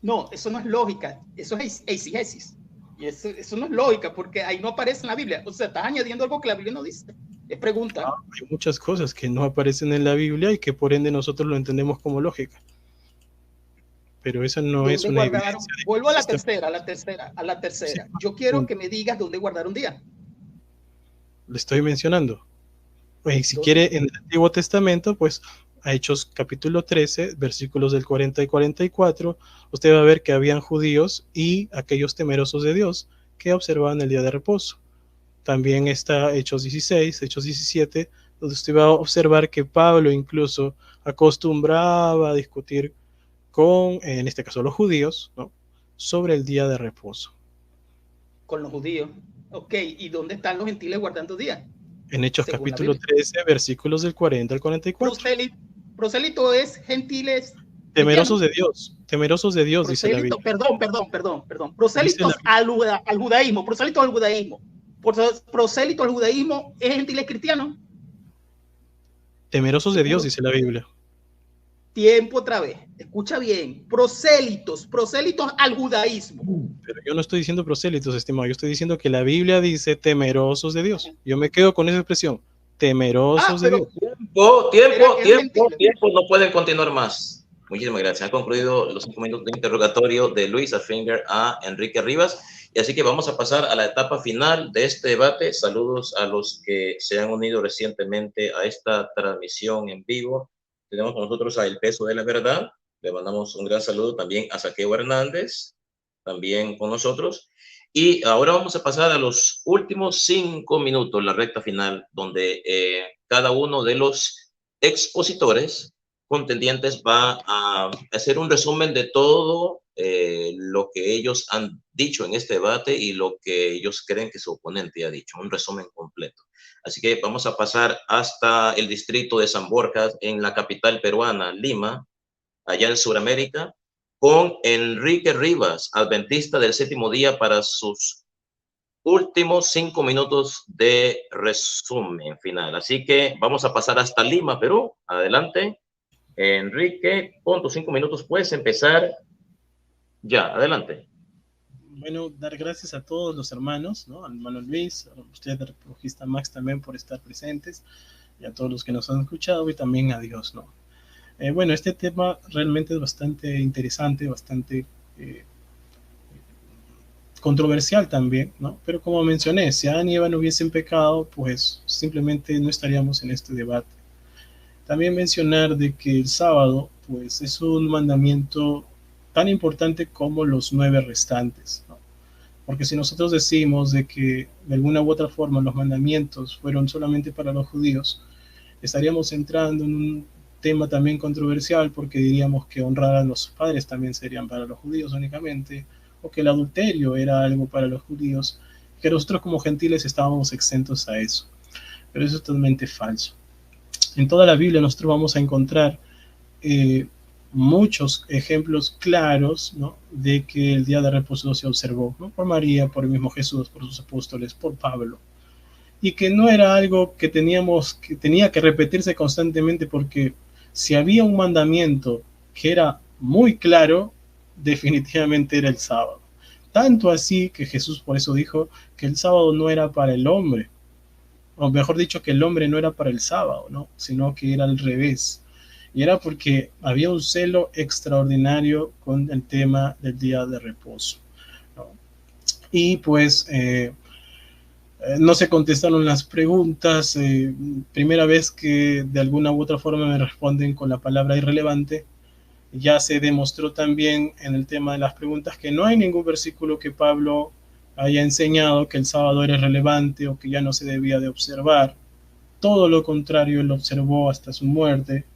No, eso no es lógica, eso es exegesis. Y eso no es lógica, porque ahí no aparece en la Biblia. O sea, estás añadiendo algo que la Biblia no dice. Es pregunta. Hay muchas cosas que no aparecen en la Biblia y que por ende nosotros lo entendemos como lógica. Pero eso no es una evidencia. Vuelvo a la tercera. Sí, Yo quiero que me digas dónde guardaron días. Le estoy mencionando. Pues, si ¿Dónde? quiere, en el Antiguo Testamento, pues a Hechos capítulo 13, versículos del 40 y 44, usted va a ver que habían judíos y aquellos temerosos de Dios que observaban el día de reposo. También está Hechos 16, Hechos 17, donde usted va a observar que Pablo incluso acostumbraba a discutir con, en este caso, los judíos, ¿no?, sobre el día de reposo. Con los judíos. Ok, ¿y dónde están los gentiles guardando días? En Hechos capítulo 13, versículos del 40 al 44. Prosélito es gentiles. Temerosos de Dios, dice la Biblia. Perdón. Prosélitos al judaísmo, prosélito al judaísmo. Prosélito al judaísmo es gentiles cristianos. Temerosos de Dios, dice la Biblia. Tiempo otra vez, escucha bien, prosélitos al judaísmo. Pero yo no estoy diciendo prosélitos, estimado, yo estoy diciendo que la Biblia dice temerosos de Dios. Yo me quedo con esa expresión, temerosos de Dios. Tiempo, no pueden continuar más. Muchísimas gracias. Han concluido los 5 minutos de interrogatorio de Luis Finger a Enrique Rivas. Y así que vamos a pasar a la etapa final de este debate. Saludos a los que se han unido recientemente a esta transmisión en vivo. Tenemos con nosotros a El Peso de la Verdad. Le mandamos un gran saludo también a Saqueo Hernández, también con nosotros. Y ahora vamos a pasar a los últimos 5 minutos, la recta final, donde cada uno de los expositores contendientes va a hacer un resumen de todo lo que ellos han dicho en este debate y lo que ellos creen que su oponente ha dicho, un resumen completo. Así que vamos a pasar hasta el distrito de San Borja, en la capital peruana, Lima, allá en Sudamérica, con Enrique Rivas, adventista del séptimo día, para sus últimos 5 minutos de resumen final. Así que vamos a pasar hasta Lima, Perú. Adelante, Enrique, con tus 5 minutos puedes empezar ya. Adelante. Bueno, dar gracias a todos los hermanos, ¿no?, al hermano Luis, a usted, al relojista Max, también por estar presentes, y a todos los que nos han escuchado, y también a Dios, ¿no? Bueno, este tema realmente es bastante interesante, bastante controversial también, ¿no? Pero como mencioné, si Adán y Eva no hubiesen pecado, pues simplemente no estaríamos en este debate. También mencionar de que el sábado, pues, es un mandamiento tan importante como los 9 restantes, ¿no? Porque si nosotros decimos de que de alguna u otra forma los mandamientos fueron solamente para los judíos, estaríamos entrando en un tema también controversial, porque diríamos que honrar a los padres también serían para los judíos únicamente, o que el adulterio era algo para los judíos, que nosotros como gentiles estábamos exentos a eso. Pero eso es totalmente falso. En toda la Biblia nosotros vamos a encontrar muchos ejemplos claros, ¿no?, de que el día de reposo se observó, ¿no?, por María, por el mismo Jesús, por sus apóstoles, por Pablo, y que no era algo que tenía que repetirse constantemente, porque si había un mandamiento que era muy claro, definitivamente era el sábado. Tanto así que Jesús por eso dijo que el sábado no era para el hombre, o mejor dicho, que el hombre no era para el sábado, ¿no?, sino que era al revés. Y era porque había un celo extraordinario con el tema del día de reposo, ¿no? y pues no se contestaron las preguntas. Primera vez que de alguna u otra forma me responden con la palabra irrelevante. Ya se demostró también en el tema de las preguntas que no hay ningún versículo que Pablo haya enseñado que el sábado era relevante o que ya no se debía de observar. Todo lo contrario, él lo observó hasta su muerte.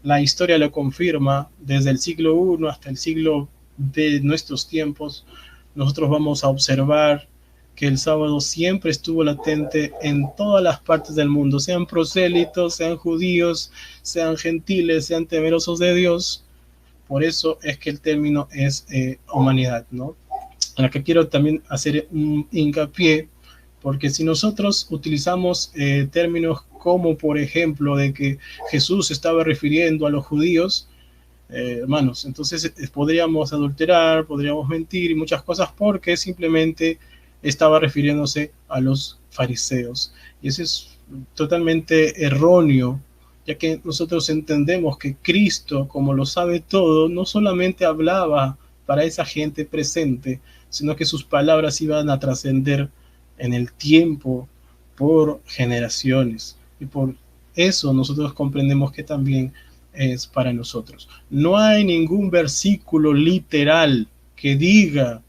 La historia lo confirma. Desde el siglo I hasta el siglo de nuestros tiempos, nosotros vamos a observar que el sábado siempre estuvo latente en todas las partes del mundo, sean prosélitos, sean judíos, sean gentiles, sean temerosos de Dios. Por eso es que el término es humanidad, ¿no? En la que quiero también hacer un hincapié, porque si nosotros utilizamos términos como, por ejemplo, de que Jesús estaba refiriendo a los judíos, hermanos, entonces podríamos adulterar, podríamos mentir y muchas cosas, porque simplemente estaba refiriéndose a los fariseos. Y eso es totalmente erróneo, ya que nosotros entendemos que Cristo, como lo sabe todo, no solamente hablaba para esa gente presente, sino que sus palabras iban a trascender en el tiempo por generaciones. Y por eso nosotros comprendemos que también es para nosotros. No hay ningún versículo literal que diga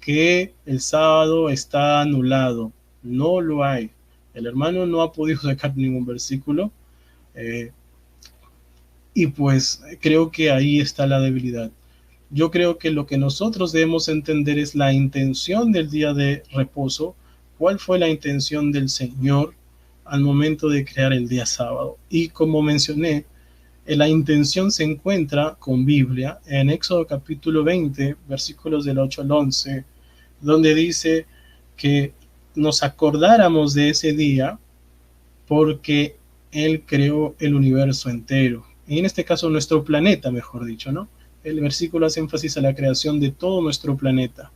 que el sábado está anulado. No lo hay. El hermano no ha podido sacar ningún versículo. Y pues creo que ahí está la debilidad. Yo creo que lo que nosotros debemos entender es la intención del día de reposo. ¿Cuál fue la intención del Señor al momento de crear el día sábado? Y como mencioné, la intención se encuentra con Biblia en Éxodo capítulo 20, versículos del 8 al 11, donde dice que nos acordáramos de ese día porque Él creó el universo entero. Y en este caso nuestro planeta, mejor dicho, ¿no? El versículo hace énfasis a la creación de todo nuestro planeta.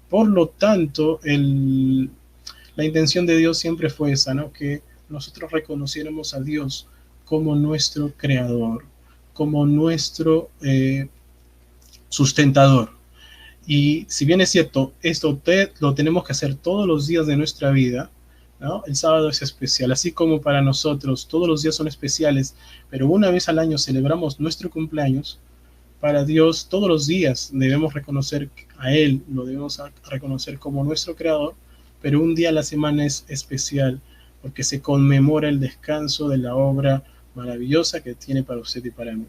Por lo tanto, la intención de Dios siempre fue esa, ¿no? Que nosotros reconociéramos a Dios como nuestro creador, como nuestro sustentador. Y si bien es cierto, esto lo tenemos que hacer todos los días de nuestra vida, ¿no? El sábado es especial, así como para nosotros todos los días son especiales, pero una vez al año celebramos nuestro cumpleaños. Para Dios todos los días debemos reconocer a Él, lo debemos reconocer como nuestro creador, pero un día a la semana es especial porque se conmemora el descanso de la obra maravillosa que tiene para usted y para mí.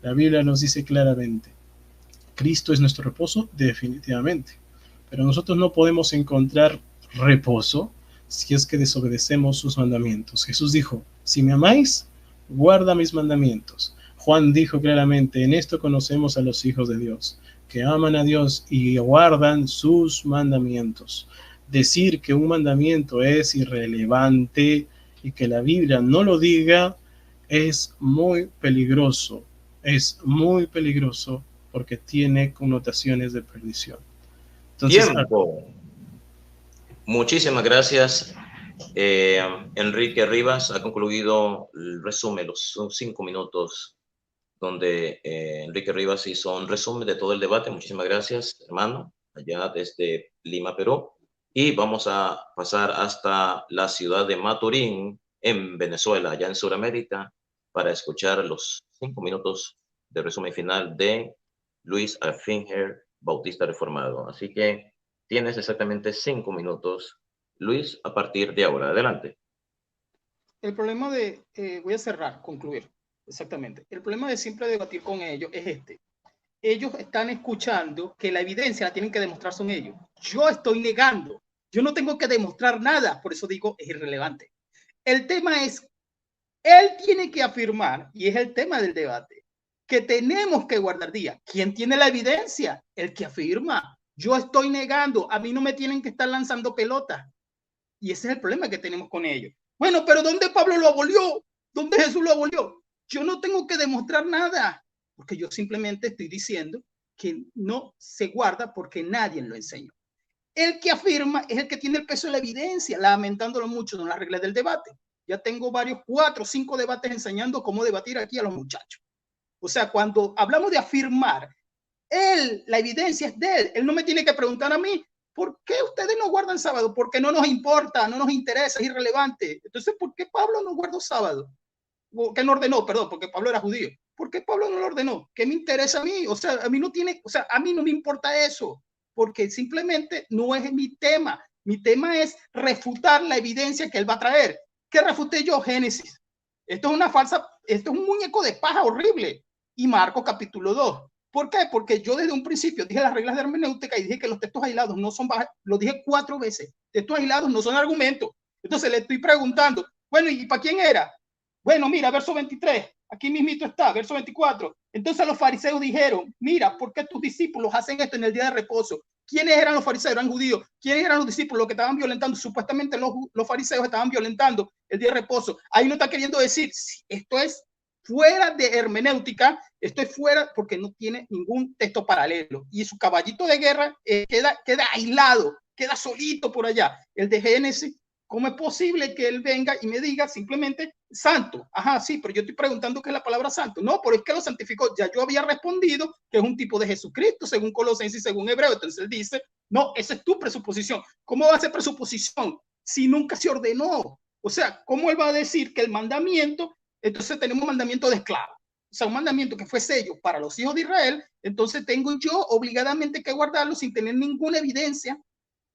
La Biblia nos dice claramente, Cristo es nuestro reposo, definitivamente, pero nosotros no podemos encontrar reposo si es que desobedecemos sus mandamientos. Jesús dijo, si me amáis, guarda mis mandamientos. Juan dijo claramente, en esto conocemos a los hijos de Dios, que aman a Dios y guardan sus mandamientos. Decir que un mandamiento es irrelevante y que la Biblia no lo diga es muy peligroso porque tiene connotaciones de perdición. Entonces, tiempo. Muchísimas gracias. Enrique Rivas ha concluido el resumen, los 5 minutos donde Enrique Rivas hizo un resumen de todo el debate. Muchísimas gracias, hermano, allá desde Lima, Perú. Y vamos a pasar hasta la ciudad de Maturín, en Venezuela, allá en Sudamérica, para escuchar los 5 minutos de resumen final de Luis Alfinger, Bautista Reformado. Así que tienes exactamente 5 minutos, Luis, a partir de ahora. Adelante. El problema de, voy a cerrar, concluir, exactamente. El problema de siempre debatir con ellos es este. Ellos están escuchando que la evidencia la tienen que demostrar son ellos. Yo estoy negando. Yo no tengo que demostrar nada, por eso digo, es irrelevante. El tema es, él tiene que afirmar, y es el tema del debate, que tenemos que guardar día. ¿Quién tiene la evidencia? El que afirma. Yo estoy negando, a mí no me tienen que estar lanzando pelotas. Y ese es el problema que tenemos con ellos. Bueno, pero ¿dónde Pablo lo abolió? ¿Dónde Jesús lo abolió? Yo no tengo que demostrar nada, porque yo simplemente estoy diciendo que no se guarda porque nadie lo enseñó. El que afirma es el que tiene el peso de la evidencia, lamentándolo mucho en las reglas del debate. Ya tengo varios, 4 o 5 debates enseñando cómo debatir aquí a los muchachos. O sea, cuando hablamos de afirmar, la evidencia es de él. Él no me tiene que preguntar a mí, ¿por qué ustedes no guardan sábado? Porque no nos importa, no nos interesa, es irrelevante. Entonces, ¿por qué Pablo no guardó sábado? ¿Qué no ordenó? Perdón, porque Pablo era judío. ¿Por qué Pablo no lo ordenó? ¿Qué me interesa a mí? O sea, a mí no tiene, o sea, a mí no me importa eso, porque simplemente no es mi tema. Mi tema es refutar la evidencia que él va a traer. ¿Qué refuté yo? Génesis. Esto es una falsa, esto es un muñeco de paja horrible. Y Marcos capítulo 2. ¿Por qué? Porque yo desde un principio dije las reglas de hermenéutica y dije que los textos aislados no son, lo dije 4 veces, textos aislados no son argumentos. Entonces le estoy preguntando, bueno, ¿y para quién era? Bueno, mira, verso 23, aquí mismito está, verso 24. Entonces los fariseos dijeron, mira, ¿por qué tus discípulos hacen esto en el día de reposo? ¿Quiénes eran los fariseos? Eran judíos. ¿Quiénes eran los discípulos? Los que estaban violentando, supuestamente los fariseos estaban violentando el día de reposo. Ahí no está queriendo decir, esto es fuera de hermenéutica, esto es fuera porque no tiene ningún texto paralelo. Y su caballito de guerra queda aislado, queda solito por allá. El de Génesis, ¿cómo es posible que él venga y me diga simplemente santo? Ajá, sí, pero yo estoy preguntando qué es la palabra santo. No, pero es que lo santificó. Ya yo había respondido que es un tipo de Jesucristo, según Colosenses y según Hebreo. Entonces él dice, no, esa es tu presuposición. ¿Cómo va a ser presuposición si nunca se ordenó? O sea, ¿cómo él va a decir que el mandamiento, entonces tenemos un mandamiento de esclavo? O sea, un mandamiento que fue sello para los hijos de Israel, entonces tengo yo obligadamente que guardarlo sin tener ninguna evidencia.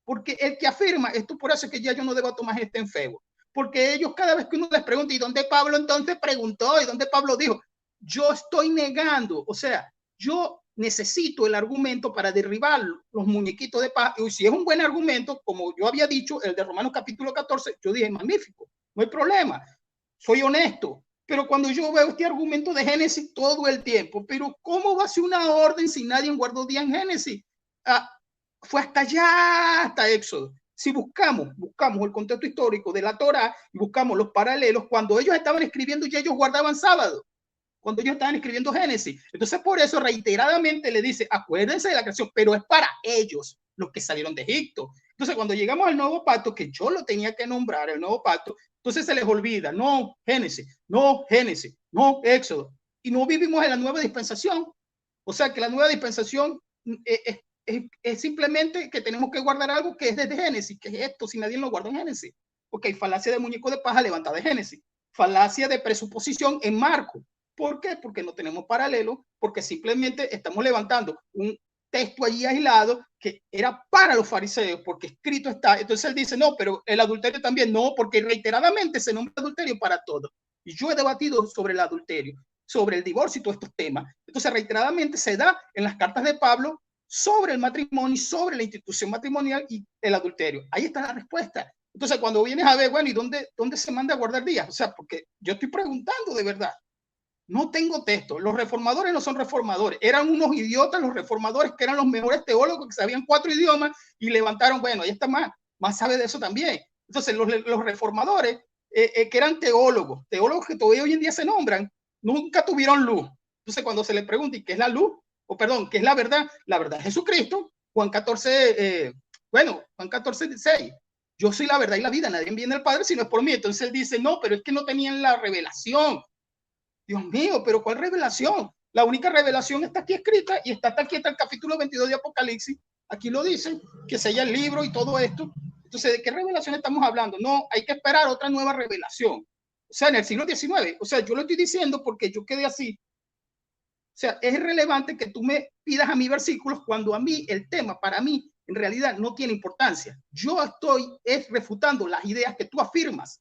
Porque el que afirma, esto por eso es que ya yo no debo tomar este en Facebook, porque ellos cada vez que uno les pregunta, ¿y dónde Pablo entonces preguntó? ¿Y dónde Pablo dijo? Yo estoy negando, o sea, yo necesito el argumento para derribar los muñequitos de paz, y si es un buen argumento, como yo había dicho, el de Romanos capítulo 14, yo dije, magnífico, no hay problema, soy honesto, pero cuando yo veo este argumento de Génesis todo el tiempo, pero ¿cómo va a ser una orden si nadie guardó día en Génesis? Fue hasta allá, hasta Éxodo. Si buscamos el contexto histórico de la Torá y buscamos los paralelos, cuando ellos estaban escribiendo y ellos guardaban sábado, cuando ellos estaban escribiendo Génesis. Entonces, por eso reiteradamente le dice, acuérdense de la creación, pero es para ellos los que salieron de Egipto. Entonces, cuando llegamos al nuevo pacto, que yo lo tenía que nombrar, el nuevo pacto, entonces se les olvida, no Génesis, no Génesis, no Éxodo. Y no vivimos en la nueva dispensación. O sea, que la nueva dispensación es simplemente que tenemos que guardar algo que es desde Génesis, que es esto, si nadie lo guarda en Génesis. Ok, falacia de muñeco de paja levantada de Génesis, falacia de presuposición en Marcos. ¿Por qué? Porque no tenemos paralelo, porque simplemente estamos levantando un texto allí aislado que era para los fariseos, porque escrito está. Entonces él dice, no, pero el adulterio también, no, porque reiteradamente se nombra adulterio para todo. Y yo he debatido sobre el adulterio, sobre el divorcio y todos estos temas. Entonces reiteradamente se da en las cartas de Pablo sobre el matrimonio, sobre la institución matrimonial y el adulterio. Ahí está la respuesta. Entonces, cuando vienes a ver, bueno, ¿y dónde se manda a guardar días? O sea, porque yo estoy preguntando de verdad. No tengo texto. Los reformadores no son reformadores. Eran unos idiotas los reformadores que eran los mejores teólogos, que sabían 4 idiomas y levantaron, bueno, ahí está más sabe de eso también. Entonces, los reformadores que eran teólogos que todavía hoy en día se nombran, nunca tuvieron luz. Entonces, cuando se les pregunta, ¿y qué es la luz? O perdón, ¿qué es la verdad? La verdad es Jesucristo. Juan 14, Juan 14, 6. Yo soy la verdad y la vida. Nadie viene al Padre si no es por mí. Entonces él dice, no, pero es que no tenían la revelación. Dios mío, pero ¿cuál revelación? La única revelación está aquí escrita y está aquí el capítulo 22 de Apocalipsis. Aquí lo dicen, que sella el libro y todo esto. Entonces, ¿de qué revelación estamos hablando? No, hay que esperar otra nueva revelación. O sea, en el siglo XIX. O sea, yo lo estoy diciendo porque yo quedé así. O sea, es irrelevante que tú me pidas a mí versículos cuando a mí el tema, para mí, en realidad no tiene importancia. Yo estoy refutando las ideas que tú afirmas.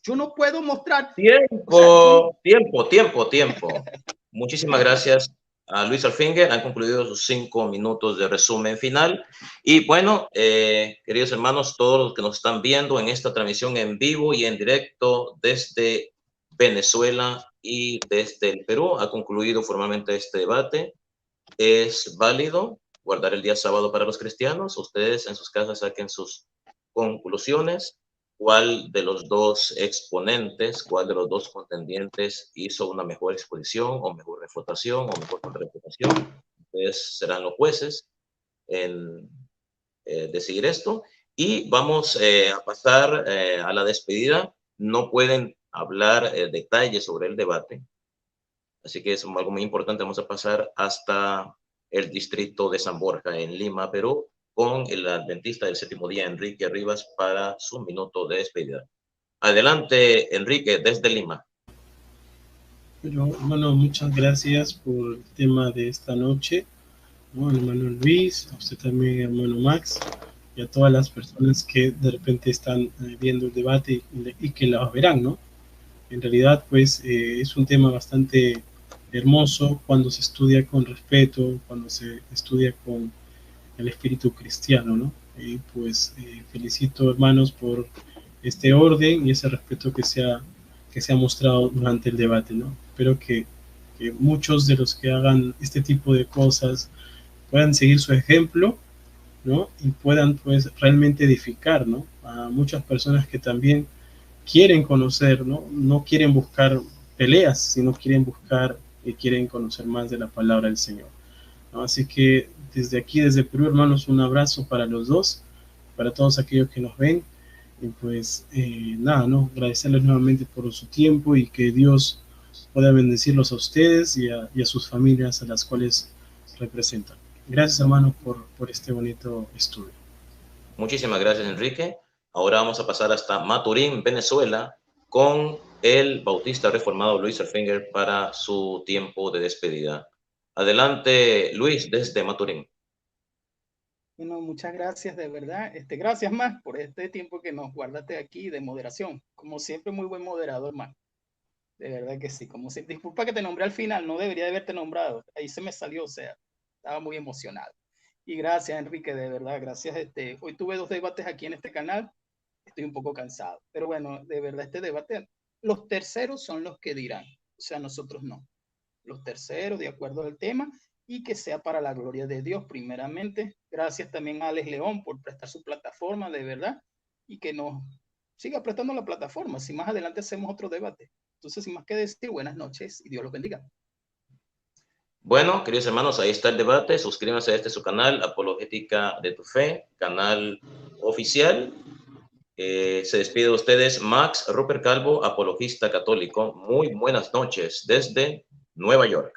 Yo no puedo mostrar... Tiempo. Muchísimas gracias a Luis Alfinger. Han concluido sus 5 minutos de resumen final. Y bueno, queridos hermanos, todos los que nos están viendo en esta transmisión en vivo y en directo desde Venezuela y desde el Perú, ha concluido formalmente este debate. Es válido guardar el día sábado para los cristianos. Ustedes en sus casas saquen sus conclusiones. ¿Cuál de los dos exponentes, cuál de los dos contendientes hizo una mejor exposición o mejor refutación o mejor contrarrefutación? Ustedes serán los jueces en decidir esto. Y vamos a pasar a la despedida. No pueden hablar detalles sobre el debate. Así que es algo muy importante. Vamos a pasar hasta el distrito de San Borja en Lima, Perú. con el adventista del séptimo día, Enrique Rivas, para su minuto de despedida. Adelante, Enrique, desde Lima. Pero, hermano, muchas gracias por el tema de esta noche, ¿no? Hermano Luis, a usted también, hermano Max, y a todas las personas que de repente están viendo el debate y que la verán, ¿no? En realidad, pues, es un tema bastante hermoso cuando se estudia con respeto, cuando se estudia con el espíritu cristiano, ¿no? Y pues felicito, hermanos, por este orden y ese respeto que se ha mostrado durante el debate, ¿no? Espero que muchos de los que hagan este tipo de cosas puedan seguir su ejemplo, ¿no? Y puedan, pues, realmente edificar, ¿no? A muchas personas que también quieren conocer, ¿no? No quieren buscar peleas, sino quieren buscar y quieren conocer más de la palabra del Señor, ¿no? Así que desde aquí, desde Perú, hermanos, un abrazo para los dos, para todos aquellos que nos ven, y pues nada, ¿no? Agradecerles nuevamente por su tiempo y que Dios pueda bendecirlos a ustedes y a sus familias a las cuales representan. Gracias, hermanos, por este bonito estudio. Muchísimas gracias, Enrique. Ahora vamos a pasar hasta Maturín, Venezuela, con el bautista reformado Luis Erfinger para su tiempo de despedida. Adelante, Luis, desde Maturín. Bueno, muchas gracias, de verdad. Gracias más por este tiempo que nos guardaste aquí de moderación. Como siempre, muy buen moderador, más. De verdad que sí. Como siempre, disculpa que te nombré al final, no debería de haberte nombrado. Ahí se me salió, o sea, estaba muy emocionado. Y gracias, Enrique, de verdad, gracias. Hoy tuve 2 debates aquí en este canal. Estoy un poco cansado. Pero bueno, de verdad, este debate, los terceros son los que dirán. O sea, nosotros no. Los terceros, de acuerdo al tema, y que sea para la gloria de Dios, primeramente. Gracias también a Alex León por prestar su plataforma, de verdad, y que nos siga prestando la plataforma. Si más adelante hacemos otro debate. Entonces, sin más que decir, buenas noches y Dios los bendiga. Bueno, queridos hermanos, ahí está el debate. Suscríbanse a su canal, Apologética de tu Fe, canal oficial. Se despide de ustedes Max Rupert Calvo, apologista católico. Muy buenas noches desde Nueva York.